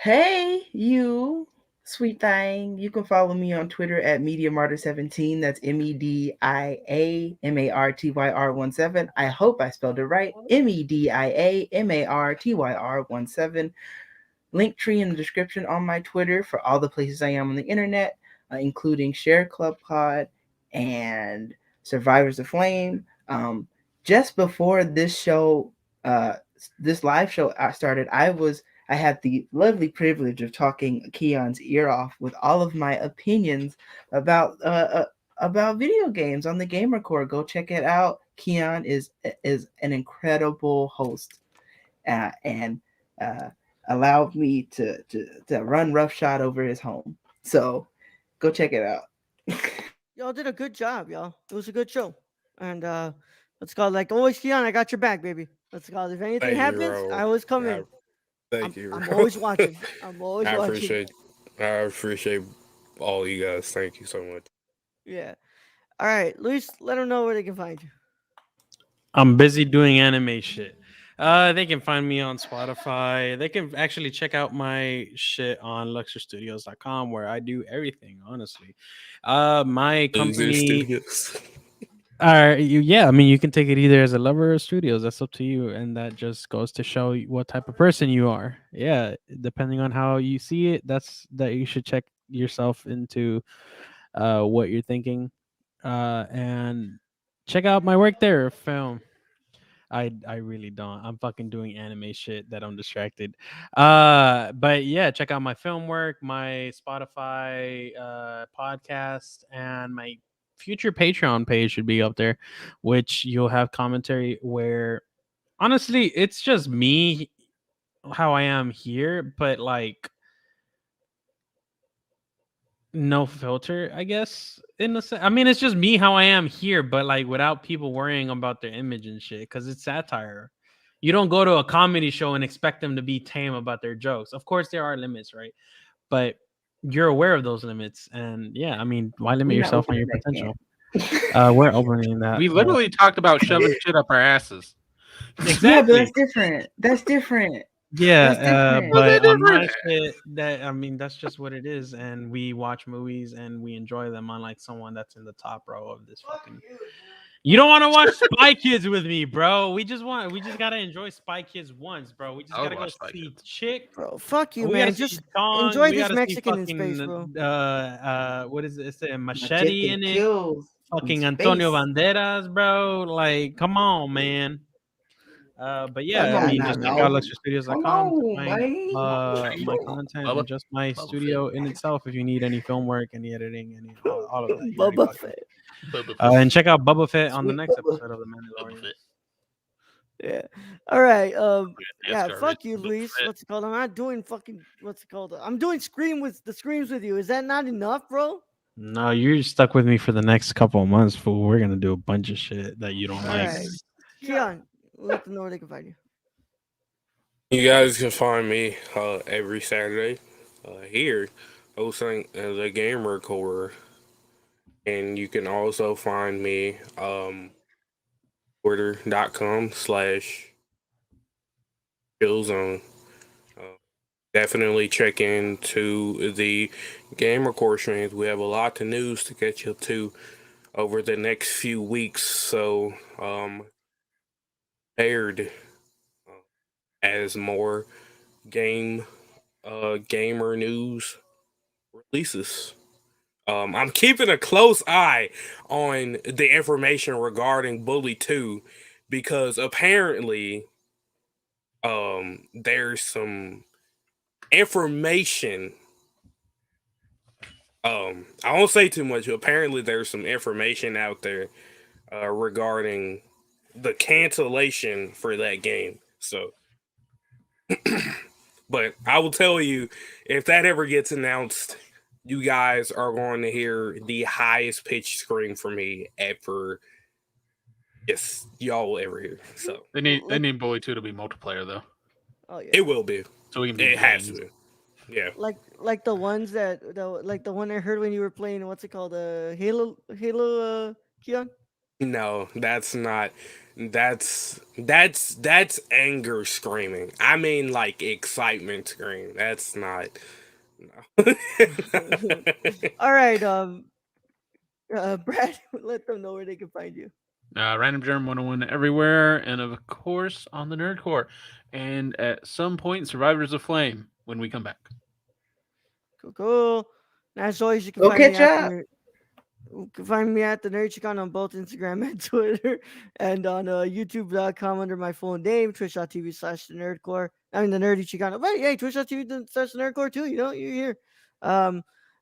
E: Hey, you sweet thing. You can follow me on Twitter at MediaMartyr17. That's MEDIAMARTYR17. I hope I spelled it right. MEDIAMARTYR17. Link tree in the description on my Twitter for all the places I am on the internet, including Share Club Pod and Survivors of Flame. Just before this show, this live show started, I had the lovely privilege of talking Keon's ear off with all of my opinions about video games on the Gamer Core. Go check it out. Keon is an incredible host, and allowed me to run roughshod over his home. So go check it out.
A: Y'all did a good job, y'all. It was a good show, and let's go. Like always, Keon, I got your back, baby. Let's go. If anything
D: Thank you,
A: happens,
D: Raul.
A: I always come in.
D: Thank you.
A: I'm
D: Raul.
A: always watching. I'm always
D: I
A: watching.
D: appreciate all you guys. Thank you so much.
A: Yeah. All right, Luis, let them know where they can find you.
C: I'm busy doing anime shit. They can find me on Spotify. They can actually check out my shit on luxorstudios.com where I do everything, honestly. My company yeah, I mean you can take it either as a lover or studios. That's up to you. And that just goes to show what type of person you are. Yeah, depending on how you see it, that's that you should check yourself into what you're thinking. And check out my work there, film. I really don't. I'm fucking doing anime shit that I'm distracted. But yeah, check out my film work, my Spotify podcast, and my future Patreon page should be up there, which you'll have commentary where honestly it's just me how I am here, but like no filter, I guess. In the I mean, it's just me how I am here, but like without people worrying about their image and shit, because it's satire. You don't go to a comedy show and expect them to be tame about their jokes. Of course, there are limits, right? But you're aware of those limits, and yeah, I mean, why limit
E: We're not
C: yourself on your
E: opening that
C: potential? We're opening that.
B: We literally talked about shoving shit up our asses.
C: Exactly.
E: Yeah, but that's different. That's different.
C: Yeah,
E: That's different.
C: but on my shit, that I mean, that's just what it is, and we watch movies and we enjoy them. Unlike someone that's in the top row of this fucking. You don't want to watch Spy Kids with me, bro. We just gotta enjoy Spy Kids once, bro. We just gotta go see Chick,
A: bro. Fuck you,
C: we
A: man.
C: gotta
A: Just
C: see Chong.
A: enjoy
C: We
A: this
C: gotta
A: Mexican
C: see
A: in space, bro.
C: what is it? It's a machete in it.
E: Kills
C: Fucking
E: in
C: Antonio
E: space.
C: Banderas, bro. Like, come on, man. But yeah,
A: Come
C: I
A: on,
C: mean,
A: man.
C: just check out luxorstudios.com to find
E: boy.
C: my content and just my studio in itself. If you need any film work, any editing, any all of that, you already
A: Boba
C: fucking
A: Fett.
C: and check out Bubba Fett on the
E: Sweet
C: next
E: Bubba.
C: episode of the Mandalorian.
A: Yeah. All right. Yeah.
B: NASCAR
A: Fuck
B: race
A: you,
B: Boba
A: Luis.
B: Fett.
A: What's it called? I'm not doing fucking. What's it called? I'm doing screams with you. Is that not enough, bro?
C: No, you're stuck with me for the next couple of months, fool. We're gonna do a bunch of shit that you don't
A: All
C: like.
A: right. Keon, let them know where they can find you.
D: You guys can find me every Saturday here hosting the Gamer Core, and you can also find me twitter.com/chillzone. Definitely check into the Gamer Core streams. We have a lot of news to get you to over the next few weeks, so prepared as more gamer news releases. I'm keeping a close eye on the information regarding Bully 2 because apparently there's some information. I won't say too much. Apparently there's some information out there regarding the cancellation for that game. So but I will tell you, if that ever gets announced, you guys are going to hear the highest pitch scream from me ever. Yes, y'all will ever hear. So
B: They need Bully 2 to be multiplayer though.
A: Oh yeah.
D: it will be.
B: So we can do
D: It has
B: games.
D: to. Yeah.
A: Like the ones like the one I heard when you were playing, what's it called, Halo Keon.
D: No, that's not. That's anger screaming. I mean, like excitement scream. That's not. No.
A: All right, Brad, let them know where they can find you.
B: Random Germ 101 everywhere, and of course on the Nerd Core, and at some point Survivors of Flame when we come back.
A: Cool. And as always, you can
E: Go
A: find me
E: catch
A: at
E: up.
A: you can find me at the Nerd Chicano on both Instagram and Twitter, and on YouTube.com under my full name, twitch.tv/the Nerdcore. I mean the Nerdy Chicano. But hey, twitch.tv/the Nerdcore too. You know, you're here.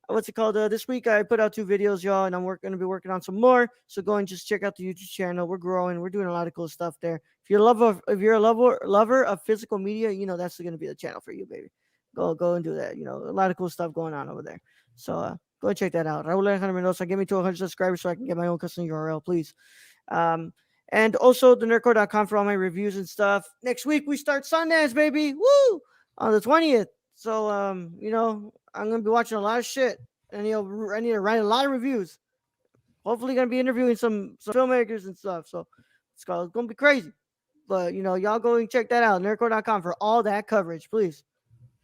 A: What's it called? This week I put out 2 videos, y'all, and I'm going to be working on some more. So go and just check out the YouTube channel. We're growing. We're doing a lot of cool stuff there. If you're a lover of physical media, you know that's going to be the channel for you, baby. Go and do that. You know, a lot of cool stuff going on over there. So go and check that out. Raul Alejandro Mendoza, get me to 100 subscribers so I can get my own custom URL, please. And also thenerdcore.com for all my reviews and stuff. Next week we start Sundance, baby. Woo! On the 20th. So you know, I'm gonna be watching a lot of shit. And I need to write a lot of reviews. Hopefully gonna be interviewing some filmmakers and stuff. So it's gonna be crazy. But you know, y'all go and check that out. Nerdcore.com for all that coverage, please.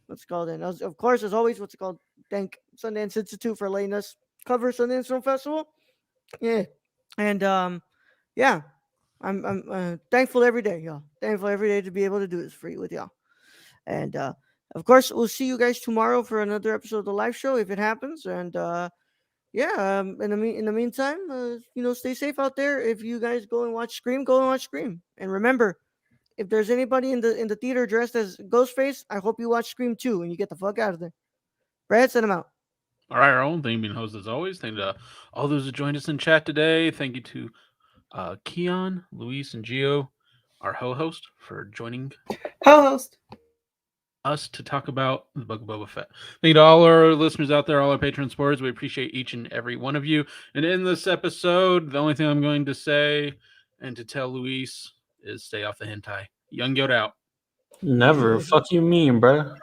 A: What's it called? And of course, as always, what's it called? Thank Sundance Institute for letting us cover Sundance Film Festival. Yeah. And yeah. I'm thankful every day, y'all. Thankful every day to be able to do this for you with y'all. And of course, we'll see you guys tomorrow for another episode of the live show if it happens. And yeah, in the meantime, you know, stay safe out there. If you guys go and watch Scream, go and watch Scream. And remember, if there's anybody in the theater dressed as Ghostface, I hope you watch Scream 2 and you get the fuck out of there. Brad, send him out.
B: All right, our own theme being host as always. Thank you to all those who joined us in chat today. Thank you to Keon, Luis, and Gio, our host, for joining
E: Co-host.
B: us to talk about the Book of Boba Fett. Thank you to all our listeners out there, all our Patreon supporters. We appreciate each and every one of you. And in this episode, the only thing I'm going to say and to tell Luis is stay off the hentai. Young Yoda out.
C: Never. Fuck you mean, bruh.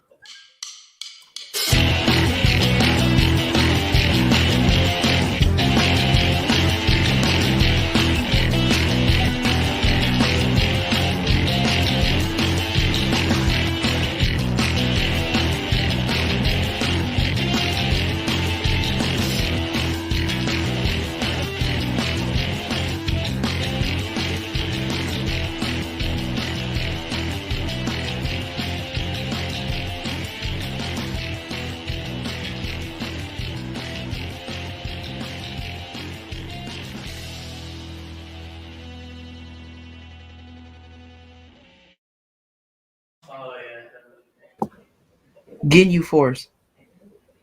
E: Ginyu Force.